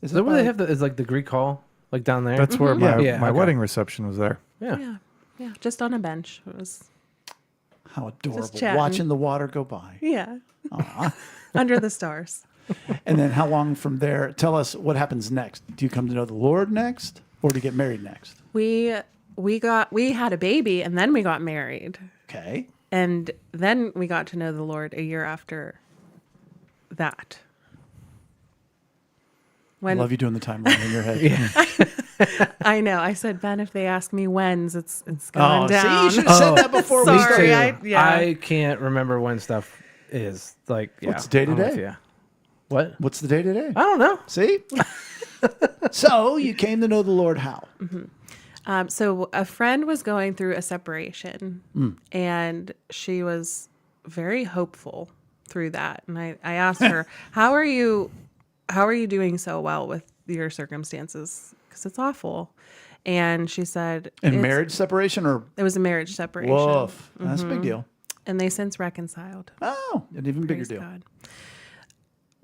S3: Is
S1: Is that
S3: it
S1: where they
S3: by-
S1: have is like the Greek hall, like down there?
S2: That's where my,
S1: Yeah,
S2: my
S1: okay.
S2: wedding reception was there.
S1: Yeah.
S4: Yeah. Yeah. Just on a bench. It was,
S3: How adorable.
S4: chatting.
S3: Watching the water go by.
S4: yeah. Under the stars.
S3: And then how long from there? Tell us what happens next. Do you come to know the Lord next or do you get married next?
S4: We had a baby and then we got married.
S3: Okay.
S4: And then we got to know the Lord a year after that.
S3: I
S4: When
S3: love you doing the timeline in your head.
S4: I know, I said, Ben, if they ask me when's, it's going
S3: Oh, see,
S4: down.
S3: you should have said that before we
S4: Sorry,
S3: started.
S1: I can't remember when stuff is. Like, yeah,
S3: What's the day
S1: I'm with
S3: today?
S1: you. What?
S3: What's the day today?
S1: I don't know.
S3: See? So you came to know the Lord how?
S4: So a friend was going through a separation and she was very hopeful through that. And I asked her, how are you doing so well with your circumstances? Because it's awful. And she said,
S3: And marriage separation or
S4: it was a marriage separation.
S3: woof? That's a big deal.
S4: And they since reconciled.
S3: Oh, an even bigger
S4: Praise
S3: deal.
S4: God.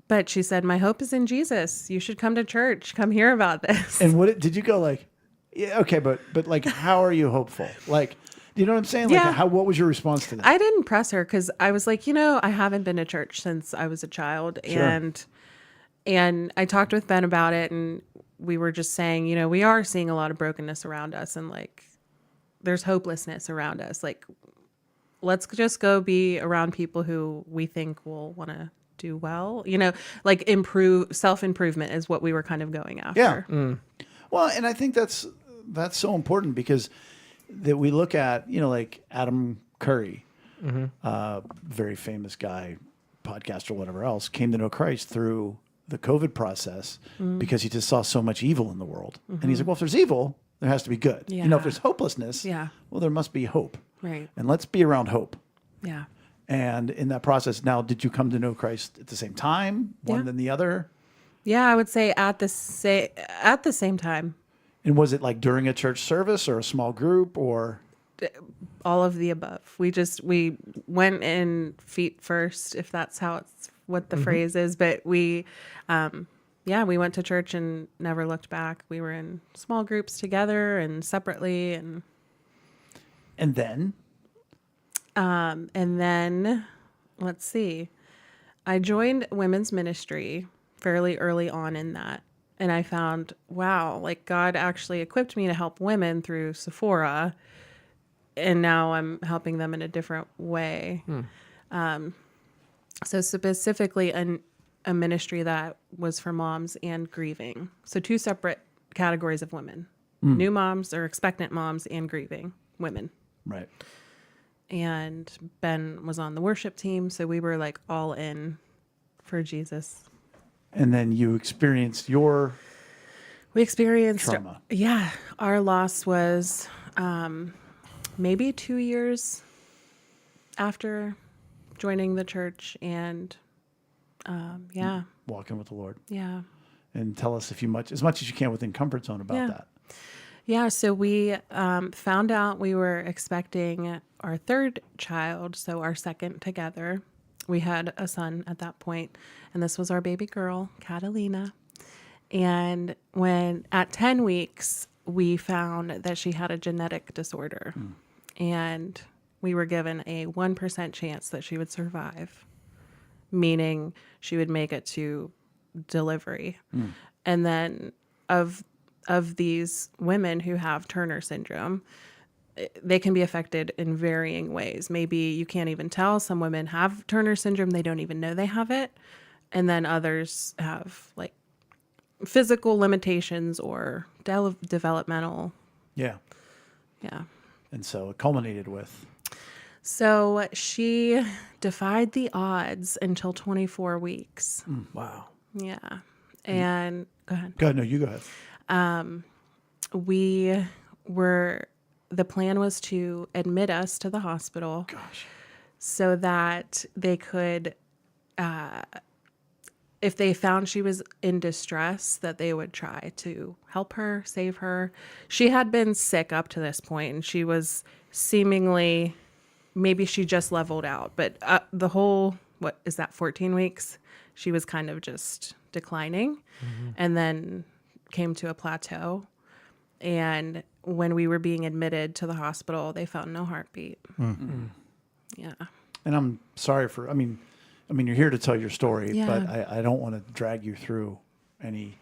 S4: But she said, my hope is in Jesus. You should come to church. Come hear about this.
S3: And did you go like, yeah, okay, but like, how are you hopeful? Like, do you know what I'm saying? Like,
S4: Yeah.
S3: what was your response to that?
S4: I didn't press her because I was like, I haven't been to church since I was a child.
S3: Sure.
S4: And I talked with Ben about it, and we were just saying, we are seeing a lot of brokenness around us, and like there's hopelessness around us. Like, let's just go be around people who we think will want to do well. Like self-improvement is what we were kind of going after.
S3: Yeah. Well, and I think that's so important because that we look at, like Adam Curry, very famous guy, podcaster, whatever else, came to know Christ through the COVID process because he just saw so much evil in the world. And he's like, well, if there's evil, there has to be good.
S4: Yeah.
S3: If there's hopelessness,
S4: Yeah.
S3: well, there must be hope.
S4: Right.
S3: And let's be around hope.
S4: Yeah.
S3: And in that process, now, did you come to know Christ at the same time, one
S4: Yeah.
S3: than the other?
S4: Yeah, I would say at the same time.
S3: And was it like during a church service or a small group or?
S4: All of the above. We went in feet first, if that's what the phrase is. But we went to church and never looked back. We were in small groups together and separately, and
S3: then?
S4: and then let's see. I joined women's ministry fairly early on in that. And I found, wow, like God actually equipped me to help women through Sephora. And now I'm helping them in a different way. So specifically a ministry that was for moms and grieving. So two separate categories of women. New moms or expectant moms and grieving women.
S3: Right.
S4: And Ben was on the worship team. So we were like all in for Jesus.
S3: And then you experienced your
S4: We experienced
S3: trauma.
S4: Yeah, our loss was maybe 2 years after joining the church, and
S3: Walking with the Lord.
S4: yeah.
S3: And tell us as much as you can within comfort zone about
S4: Yeah.
S3: that.
S4: Yeah, so we found out we were expecting our third child, so our second together. We had a son at that point, and this was our baby girl, Catalina. And when at 10 weeks, we found that she had a genetic disorder, and we were given a 1% chance that she would survive, meaning she would make it to delivery. And then of these women who have Turner syndrome, they can be affected in varying ways. Maybe you can't even tell. Some women have Turner syndrome. They don't even know they have it. And then others have like physical limitations or developmental.
S3: Yeah.
S4: Yeah.
S3: And so it culminated with.
S4: So she defied the odds until 24 weeks.
S1: Wow.
S4: Yeah. And go ahead.
S3: Go ahead. No, you go ahead.
S4: The plan was to admit us to the hospital.
S3: Gosh.
S4: So that they could, if they found she was in distress, that they would try to help her, save her. She had been sick up to this point, and she was seemingly, maybe she just leveled out. But the whole, 14 weeks, she was kind of just declining, and then came to a plateau. And when we were being admitted to the hospital, they found no heartbeat. Yeah.
S3: And I'm sorry I mean, you're here to tell your story,
S4: Yeah.
S3: but I don't want to drag you through any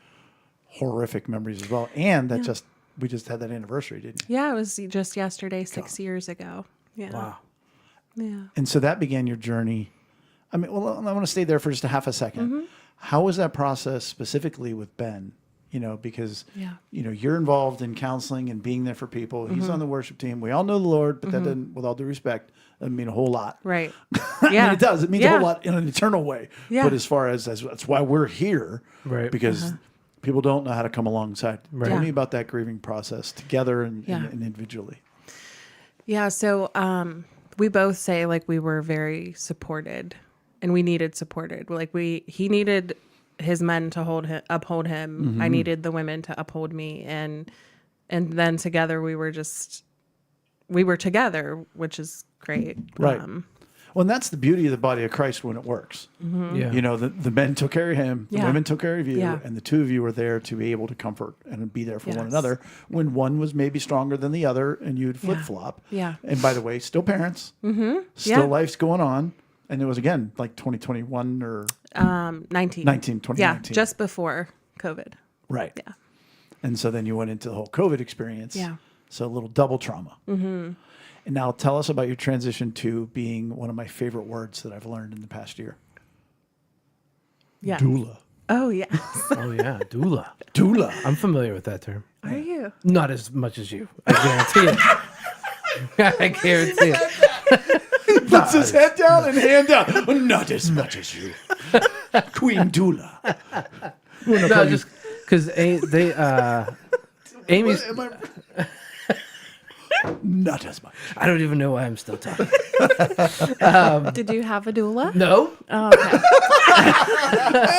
S3: horrific memories as well. And that we just had that anniversary, didn't you?
S4: Yeah, it was just yesterday, 6 years ago. Yeah.
S1: Wow.
S4: Yeah.
S3: And so that began your journey. I mean, well, I want to stay there for just a half a second. How was that process specifically with Ben? You know, because, you're involved in counseling and being there for people. He's on the worship team. We all know the Lord, but that doesn't, with all due respect, doesn't mean a whole lot.
S4: Right.
S3: I
S4: Yeah.
S3: mean, it does. It means a whole lot in an eternal way.
S4: Yeah.
S3: But as far as that's why we're here.
S1: Right.
S3: Because people don't know how to come alongside.
S1: Right.
S3: Tell
S4: Yeah.
S3: me about that grieving process together and
S4: Yeah.
S3: individually.
S4: Yeah. So we both say like we were very supported and we needed supported. Like he needed his men to uphold him. I needed the women to uphold me. And then together we were together, which is great.
S3: Right. Well, and that's the beauty of the body of Christ when it works.
S1: Yeah.
S3: You know, the men took care of him, the
S4: Yeah.
S3: women took care of you,
S4: Yeah.
S3: and the two of you were there to be able to comfort and be there for one
S4: Yes.
S3: another when one was maybe stronger than the other and you'd flip
S4: Yeah.
S3: flop.
S4: Yeah.
S3: And by the way, still parents, still
S4: Yeah.
S3: life's going on. And it was again like 2021 or
S4: 2019.
S3: 2019.
S4: Yeah. Just before COVID.
S3: Right.
S4: Yeah.
S3: And so then you went into the whole COVID experience.
S4: Yeah.
S3: So a little double trauma. And now tell us about your transition to being one of my favorite words that I've learned in the past year.
S4: Yeah.
S3: Doula.
S4: Oh, yes.
S1: Oh yeah, doula.
S3: Doula.
S1: I'm familiar with that term.
S4: Are you?
S1: Not as much as you. I guarantee it. I guarantee it.
S3: Puts his head down and hand down. Not as much as you. Queen Doula.
S1: No, just because Amy's.
S3: Not as much.
S1: I don't even know why I'm still talking.
S4: Did you have a doula?
S1: No.
S4: Oh, okay.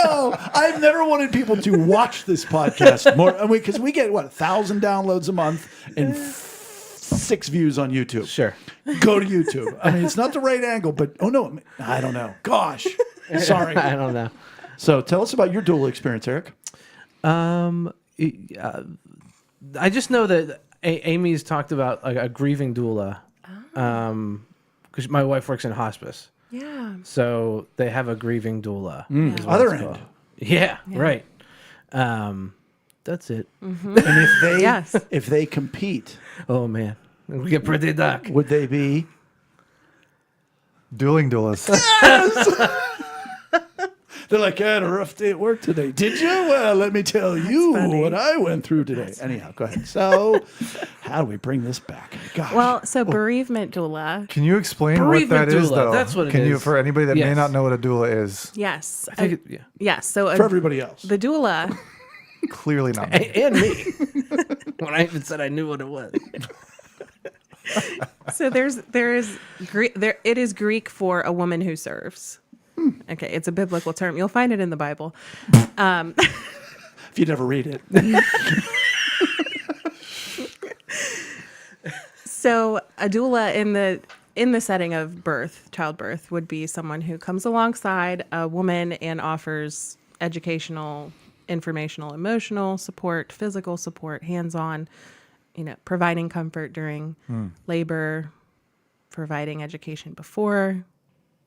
S3: Oh, I've never wanted people to watch this podcast more. I mean, because we get, 1,000 downloads a month and 6 views on YouTube.
S1: Sure.
S3: Go to YouTube. I mean, it's not the right angle, but I don't know. Gosh. Sorry.
S1: I don't know.
S3: So tell us about your doula experience, Eric.
S1: I just know that Amy's talked about a grieving doula, because my wife works in hospice,
S4: Yeah.
S1: so they have a grieving doula. is what
S3: Other
S1: it's
S3: end.
S1: called. Yeah, right. That's it.
S3: And if they
S4: Yes.
S3: if they compete,
S1: Oh man, we get pretty dark.
S3: would they be?
S2: Dueling doulas.
S3: They're like, I had a rough day at work today. Did you? Well, let me tell you
S4: funny.
S3: what I went through today. Anyhow, go ahead. So, how do we bring this back? Gosh.
S4: Well, so bereavement doula.
S2: Can you explain what
S1: Bereavement
S2: that is,
S1: doula,
S2: though?
S1: that's what it
S2: Can you,
S1: is.
S2: for anybody that may
S1: Yes.
S2: not know what a doula is?
S4: Yes.
S1: I think yeah.
S4: Yes. So
S3: for everybody else.
S4: the doula.
S2: Clearly not. Me.
S1: And me. When I even said I knew what it was.
S4: So it is Greek for a woman who serves. Okay, it's a biblical term. You'll find it in the Bible.
S3: If you never read it.
S4: So a doula in the setting of childbirth, would be someone who comes alongside a woman and offers educational, informational, emotional support, physical support, hands-on, providing comfort during labor, providing education before,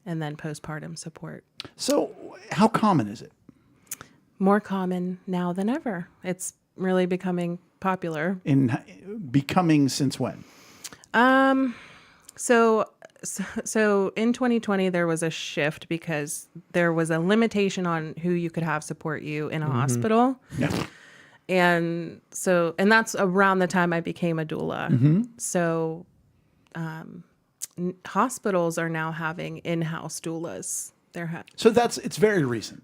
S4: and then postpartum support.
S3: So, how common is it?
S4: more common now than ever. It's really becoming popular.
S3: In becoming since when?
S4: So in 2020 there was a shift because there was a limitation on who you could have support you in a hospital.
S3: Yeah.
S4: And that's around the time I became a doula. So hospitals are now having in-house doulas.
S3: So it's very recent.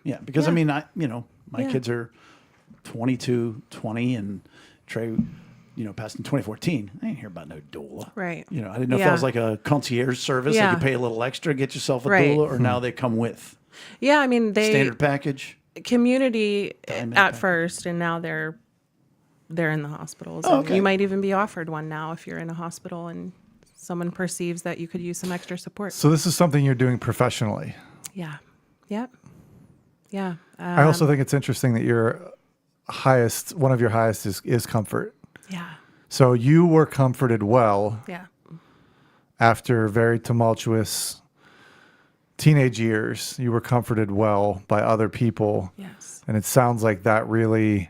S3: Yeah, because I mean, my kids are 22, 20, and Trey, passed in 2014. I didn't hear about no doula.
S4: Right.
S3: I didn't know if that was like a concierge service.
S4: Yeah.
S3: Like you pay a little extra, get yourself a
S4: Right.
S3: doula, or now they come with
S4: Yeah, I mean
S3: standard package.
S4: community
S3: Diamond
S4: at
S3: package.
S4: first, and now they're in the hospitals.
S3: Oh,
S4: And
S3: okay.
S4: you might even be offered one now if you're in a hospital and someone perceives that you could use some extra support.
S2: So this is something you're doing professionally.
S4: Yeah. Yep. Yeah.
S2: I also think it's interesting that one of your highest is comfort.
S4: Yeah.
S2: So you were comforted well
S4: Yeah.
S2: after very tumultuous teenage years. You were comforted well by other people.
S4: Yes.
S2: And it sounds like that really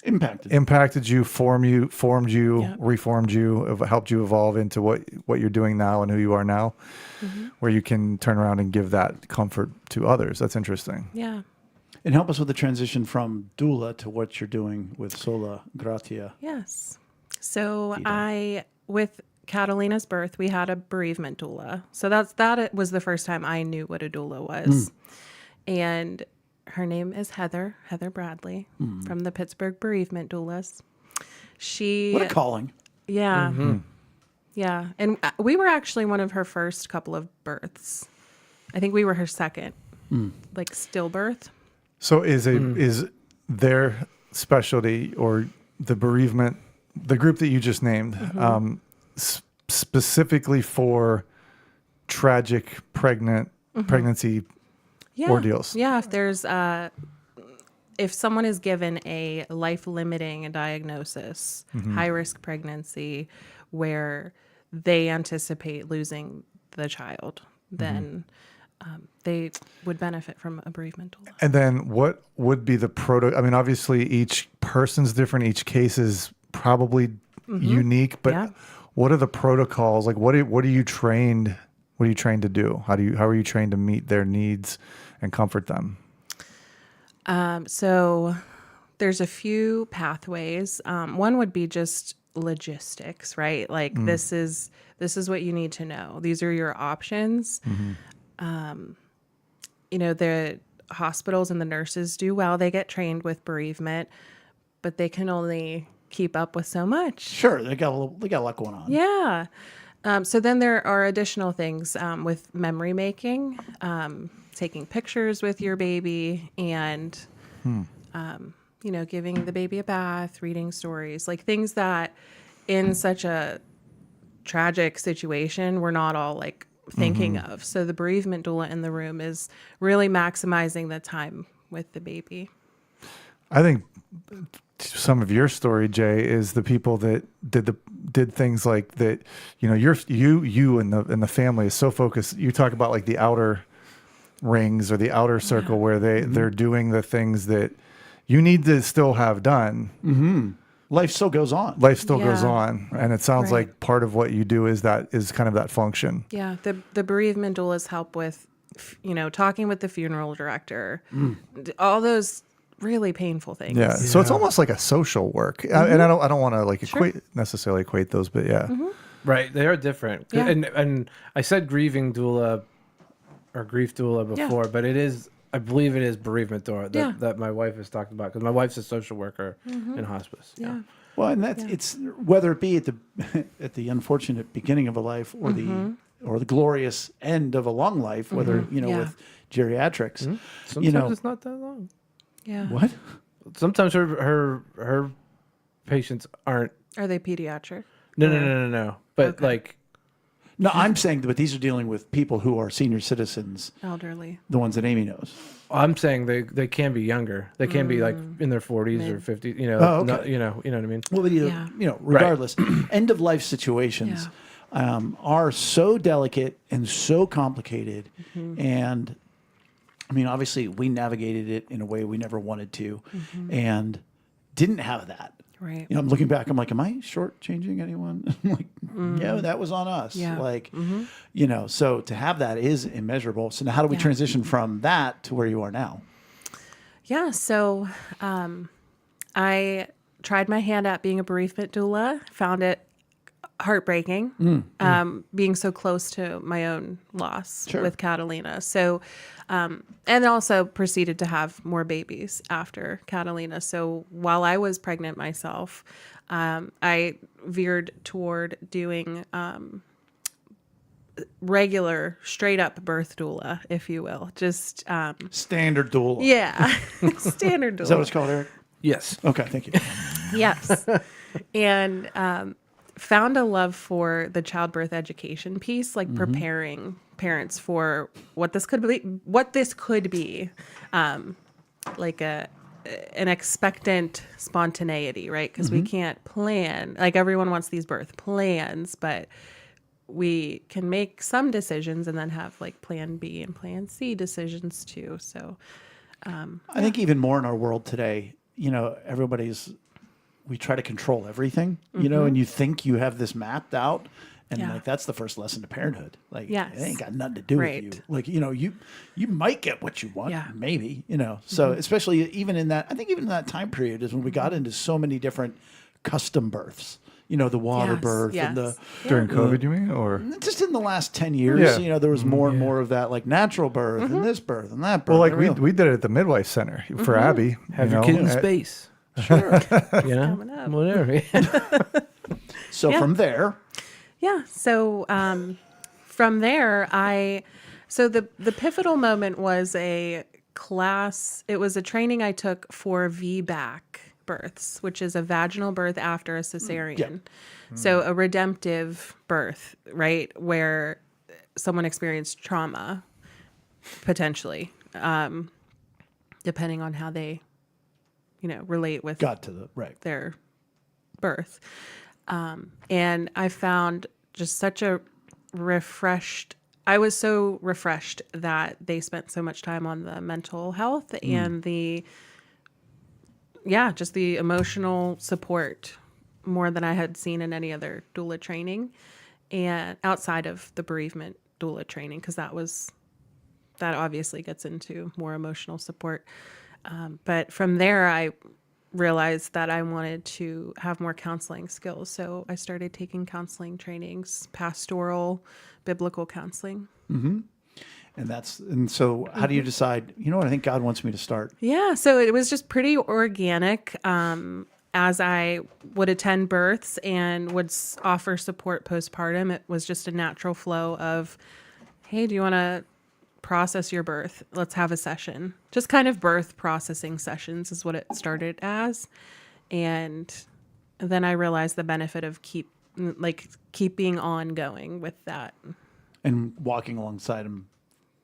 S3: Impacted.
S2: you, formed you,
S4: Yep.
S2: reformed you, helped you evolve into what you're doing now and who you are now, where you can turn around and give that comfort to others. That's interesting.
S4: Yeah.
S3: And help us with the transition from doula to what you're doing with Sola Gratia.
S4: Yes. So
S3: Vita.
S4: with Catalina's birth, we had a bereavement doula. So that was the first time I knew what a doula was. And her name is Heather Bradley from the Pittsburgh Bereavement Doulas.
S3: What a calling.
S4: Yeah. Yeah. And we were actually one of her first couple of births. I think we were her second, like stillbirth.
S2: So is their specialty or the bereavement, the group that you just named, specifically for tragic pregnancy
S4: Yeah.
S2: ordeals?
S4: Yeah. If someone is given a life-limiting diagnosis, high-risk pregnancy, where they anticipate losing the child, then they would benefit from a bereavement doula.
S2: And then what would be the I mean, obviously each person's different. Each case is probably unique, but
S4: Yeah.
S2: what are the protocols? Like what are you trained? What are you trained to do? How are you trained to meet their needs and comfort them?
S4: So there's a few pathways. One would be just logistics, right? Like this is what you need to know. These are your options. The hospitals and the nurses do well. They get trained with bereavement, but they can only keep up with so much.
S3: Sure, they got a lot going on.
S4: Yeah. So then there are additional things with memory making, taking pictures with your baby, and giving the baby a bath, reading stories, like things that in such a tragic situation we're not all like thinking of. So the bereavement doula in the room is really maximizing the time with the baby.
S2: I think some of your story, Jay, is the people that did things like that. You and the family is so focused. You talk about like the outer rings or the outer circle where they're doing the things that you need to still have done.
S3: Life still goes on.
S2: Life still goes
S4: Yeah.
S2: on, and it sounds
S4: Right.
S2: like part of what you do is kind of that function.
S4: Yeah, the bereavement doulas help with, talking with the funeral director, all those really painful things.
S2: Yeah. So it's almost like a social work, and I don't want to like necessarily equate those, but yeah.
S1: Right, they are different.
S4: Yeah.
S1: And I said grieving doula or grief doula before, but I believe it is bereavement doula that my wife has talked about, because my wife's a social worker in hospice.
S4: Yeah.
S3: Well, and it's whether it be at the unfortunate beginning of a life or the glorious end of a long life, whether with geriatrics.
S1: Sometimes it's not that long.
S4: Yeah.
S3: What?
S1: Sometimes her patients aren't.
S4: Are they pediatric?
S1: No. But
S3: No, I'm saying that these are dealing with people who are senior citizens,
S4: Elderly.
S3: the ones that Amy knows.
S1: I'm saying they can be younger. They can be like in their 40s or 50s.
S3: Oh, okay.
S1: You know what I mean.
S3: Well, regardless, end of life situations are so delicate and so complicated, and I mean, obviously, we navigated it in a way we never wanted to, and didn't have that.
S4: Right.
S3: You know, I'm looking back. I'm like, am I shortchanging anyone? I'm like, no, that was on us.
S4: Yeah.
S3: Like, you know, so to have that is immeasurable. So now, how do we transition from that to where you are now?
S4: Yeah. So I tried my hand at being a bereavement doula, found it heartbreaking, being so close to my own loss with Catalina. So, and also proceeded to have more babies after Catalina. So while I was pregnant myself, I veered toward doing regular, straight up birth doula, if you will. Just
S3: Standard doula.
S4: yeah, standard doula.
S3: Is that what it's called, Eric?
S1: Yes.
S3: Okay, thank you.
S4: Yes. And found a love for the childbirth education piece, like preparing parents for what this could be, like an expectant spontaneity, right? Because we can't plan. Like everyone wants these birth plans, but we can make some decisions and then have like plan B and plan C decisions too. So
S3: I think even more in our world today, you know, we try to control everything, you know, and you think you have this mapped out. And like, that's the first lesson to parenthood. Like, it ain't got nothing to do with you. Like, you know, you might get what you want, maybe, you know. So especially even in that, I think even in that time period is when we got into so many different custom births. You know, the water birth and the
S2: During COVID, you mean? Or
S3: just in the last 10 years, you know, there was more and more of that, like natural birth and this birth and that birth.
S2: well, like we did it at the midwife center for Abby.
S1: Have
S2: you
S1: your
S2: know,
S1: kid in
S2: at-
S1: space.
S3: Sure.
S1: You know,
S4: coming up.
S1: whatever.
S3: So from there,
S4: Yeah. So from there, the pivotal moment was a class. It was a training I took for VBAC births, which is a vaginal birth after a cesarean. So a redemptive birth, right, where someone experienced trauma, potentially, depending on how they, you know, relate with
S3: got to the right.
S4: their birth. And I found just such a I was so refreshed that they spent so much time on the mental health and just the emotional support more than I had seen in any other doula training and outside of the bereavement doula training, because that obviously gets into more emotional support. But from there, I realized that I wanted to have more counseling skills. So I started taking counseling trainings, pastoral, biblical counseling.
S3: And so how do you decide, you know what, I think God wants me to start?
S4: Yeah. So it was just pretty organic. As I would attend births and would offer support postpartum, it was just a natural flow of, hey, do you want to process your birth? Let's have a session. Just kind of birth processing sessions is what it started as. And then I realized the benefit of keeping ongoing with that.
S3: And walking alongside him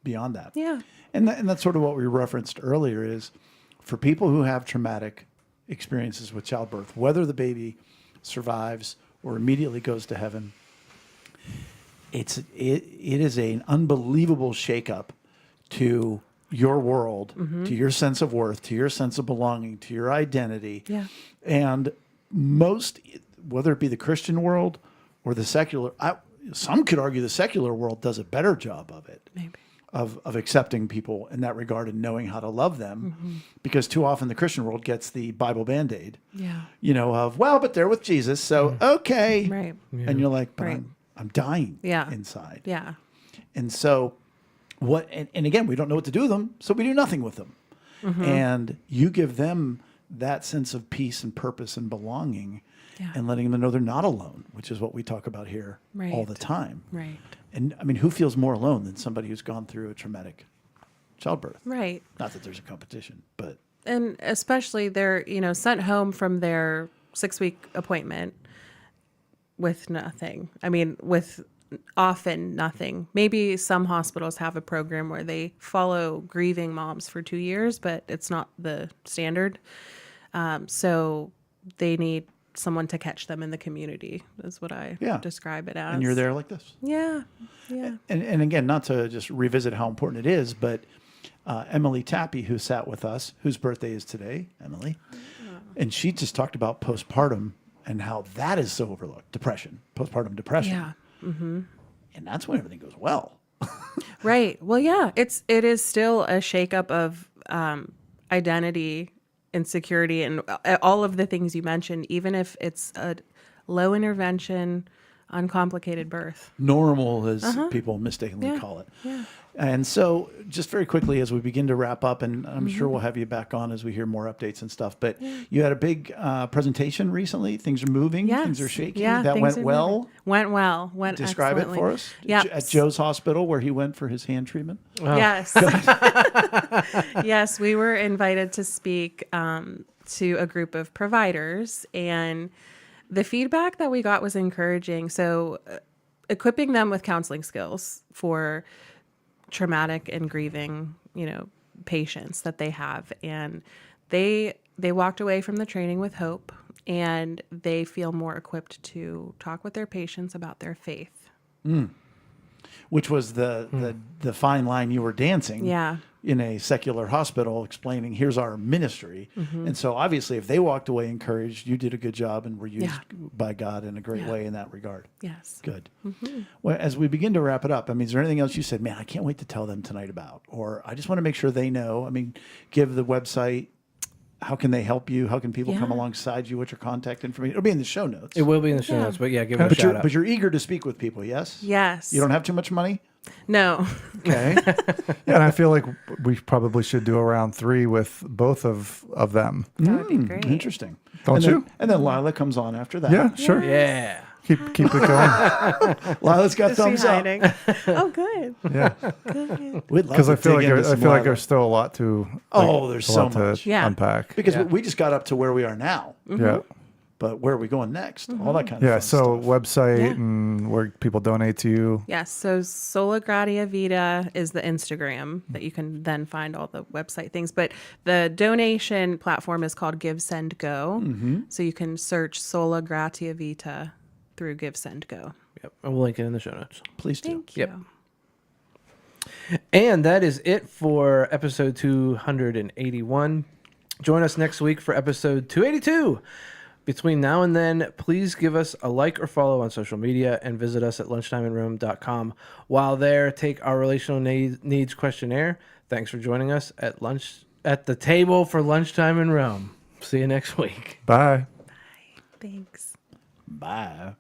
S3: beyond that.
S4: Yeah.
S3: And that's sort of what we referenced earlier is for people who have traumatic experiences with childbirth, whether the baby survives or immediately goes to heaven, it is an unbelievable shakeup to your world, to your sense of worth, to your sense of belonging, to your identity.
S4: Yeah.
S3: And most, whether it be the Christian world or the secular, some could argue the secular world does a better job of it.
S4: Maybe.
S3: Of accepting people in that regard and knowing how to love them, because too often the Christian world gets the Bible Band-Aid,
S4: Yeah.
S3: you know, of, well, but they're with Jesus, so okay.
S4: Right.
S3: And you're like, but
S4: Right.
S3: I'm dying
S4: Yeah.
S3: inside.
S4: Yeah.
S3: And so and again, we don't know what to do with them, so we do nothing with them. And you give them that sense of peace and purpose and belonging and letting them know they're not alone, which is what we talk about here all the time.
S4: Right.
S3: And I mean, who feels more alone than somebody who's gone through a traumatic childbirth?
S4: Right.
S3: Not that there's a competition, but
S4: And especially they're, sent home from their 6-week appointment with nothing. I mean, with often nothing. Maybe some hospitals have a program where they follow grieving moms for 2 years, but it's not the standard. So they need someone to catch them in the community is what I describe it as.
S3: and you're there like this.
S4: Yeah. Yeah.
S3: And again, not to just revisit how important it is, but Emily Tappy, who sat with us, whose birthday is today, Emily. And she just talked about postpartum and how that is so overlooked. Postpartum depression.
S4: Yeah.
S3: And that's when everything goes well.
S4: Right. Well, yeah, it is still a shakeup of identity, insecurity, and all of the things you mentioned, even if it's a low intervention, uncomplicated birth.
S3: Normal, as people mistakenly call it.
S4: Yeah.
S3: And so, just very quickly, as we begin to wrap up, and I'm sure we'll have you back on as we hear more updates and stuff, but you had a big presentation recently. Things are moving.
S4: Yes.
S3: Things are shaking.
S4: Yeah,
S3: that
S4: things
S3: went
S4: are
S3: well.
S4: moving. Went well. Went
S3: Describe
S4: excellently.
S3: it for us.
S4: Yeah.
S3: At Joe's hospital, where he went for his hand treatment.
S4: Yes. Yes, we were invited to speak to a group of providers, and the feedback that we got was encouraging. So, equipping them with counseling skills for traumatic and grieving, patients that they have, and they walked away from the training with hope, and they feel more equipped to talk with their patients about their faith.
S3: Which was the fine line you were dancing
S4: Yeah.
S3: in a secular hospital, explaining, here's our ministry. And so obviously, if they walked away encouraged, you did a good job and were used by God in a great way in that regard.
S4: Yes.
S3: Good. Well, as we begin to wrap it up, is there anything else you said, man, I can't wait to tell them tonight about? Or I just want to make sure they know. Give the website. How can they help you? How can people come alongside you? What's your contact information? It'll be in the show notes.
S1: It will be in the show notes, but give it a
S3: But
S1: shout out.
S3: but you're eager to speak with people, yes?
S4: Yes.
S3: You don't have too much money?
S4: No.
S3: Okay.
S2: Yeah, and I feel like we probably should do a round 3 with both of them.
S4: That would be great.
S3: Interesting.
S2: Don't
S3: and
S2: you?
S3: Then, and then Lila comes on after that.
S2: Yeah, sure.
S1: Yeah.
S2: Keep it going.
S3: Lila's got
S4: Is she
S3: thumbs up.
S4: hiding? Oh, good.
S2: Yeah,
S4: Good.
S3: We'd love
S2: because
S3: to
S2: I feel
S3: dig
S2: like
S3: into some
S2: there's
S3: Lila.
S2: still a lot to.
S3: There's
S2: a
S3: so
S2: lot to
S3: much.
S4: Yeah.
S2: unpack.
S3: Because we just got up to where we are now.
S2: Yeah,
S3: But where are we going next? All that kind of
S2: yeah.
S3: fun
S2: So
S3: stuff.
S2: website
S4: Yeah.
S2: and where people donate to you.
S4: Yes. So Sola Gratia Vita is the Instagram that you can then find all the website things. But the donation platform is called Give, Send, Go. So you can search Sola Gratia Vita through Give, Send, Go.
S1: Yep. And we'll link it in the show notes.
S3: Please do.
S4: Thank
S1: Yep.
S4: you.
S1: And that is it for episode 281. Join us next week for episode 282. Between now and then, please give us a like or follow on social media and visit us at lunchtimeinrome.com. While there, take our relational needs questionnaire. Thanks for joining us at the table for Lunchtime in Rome. See you next week.
S2: Bye.
S4: Thanks.
S3: Bye.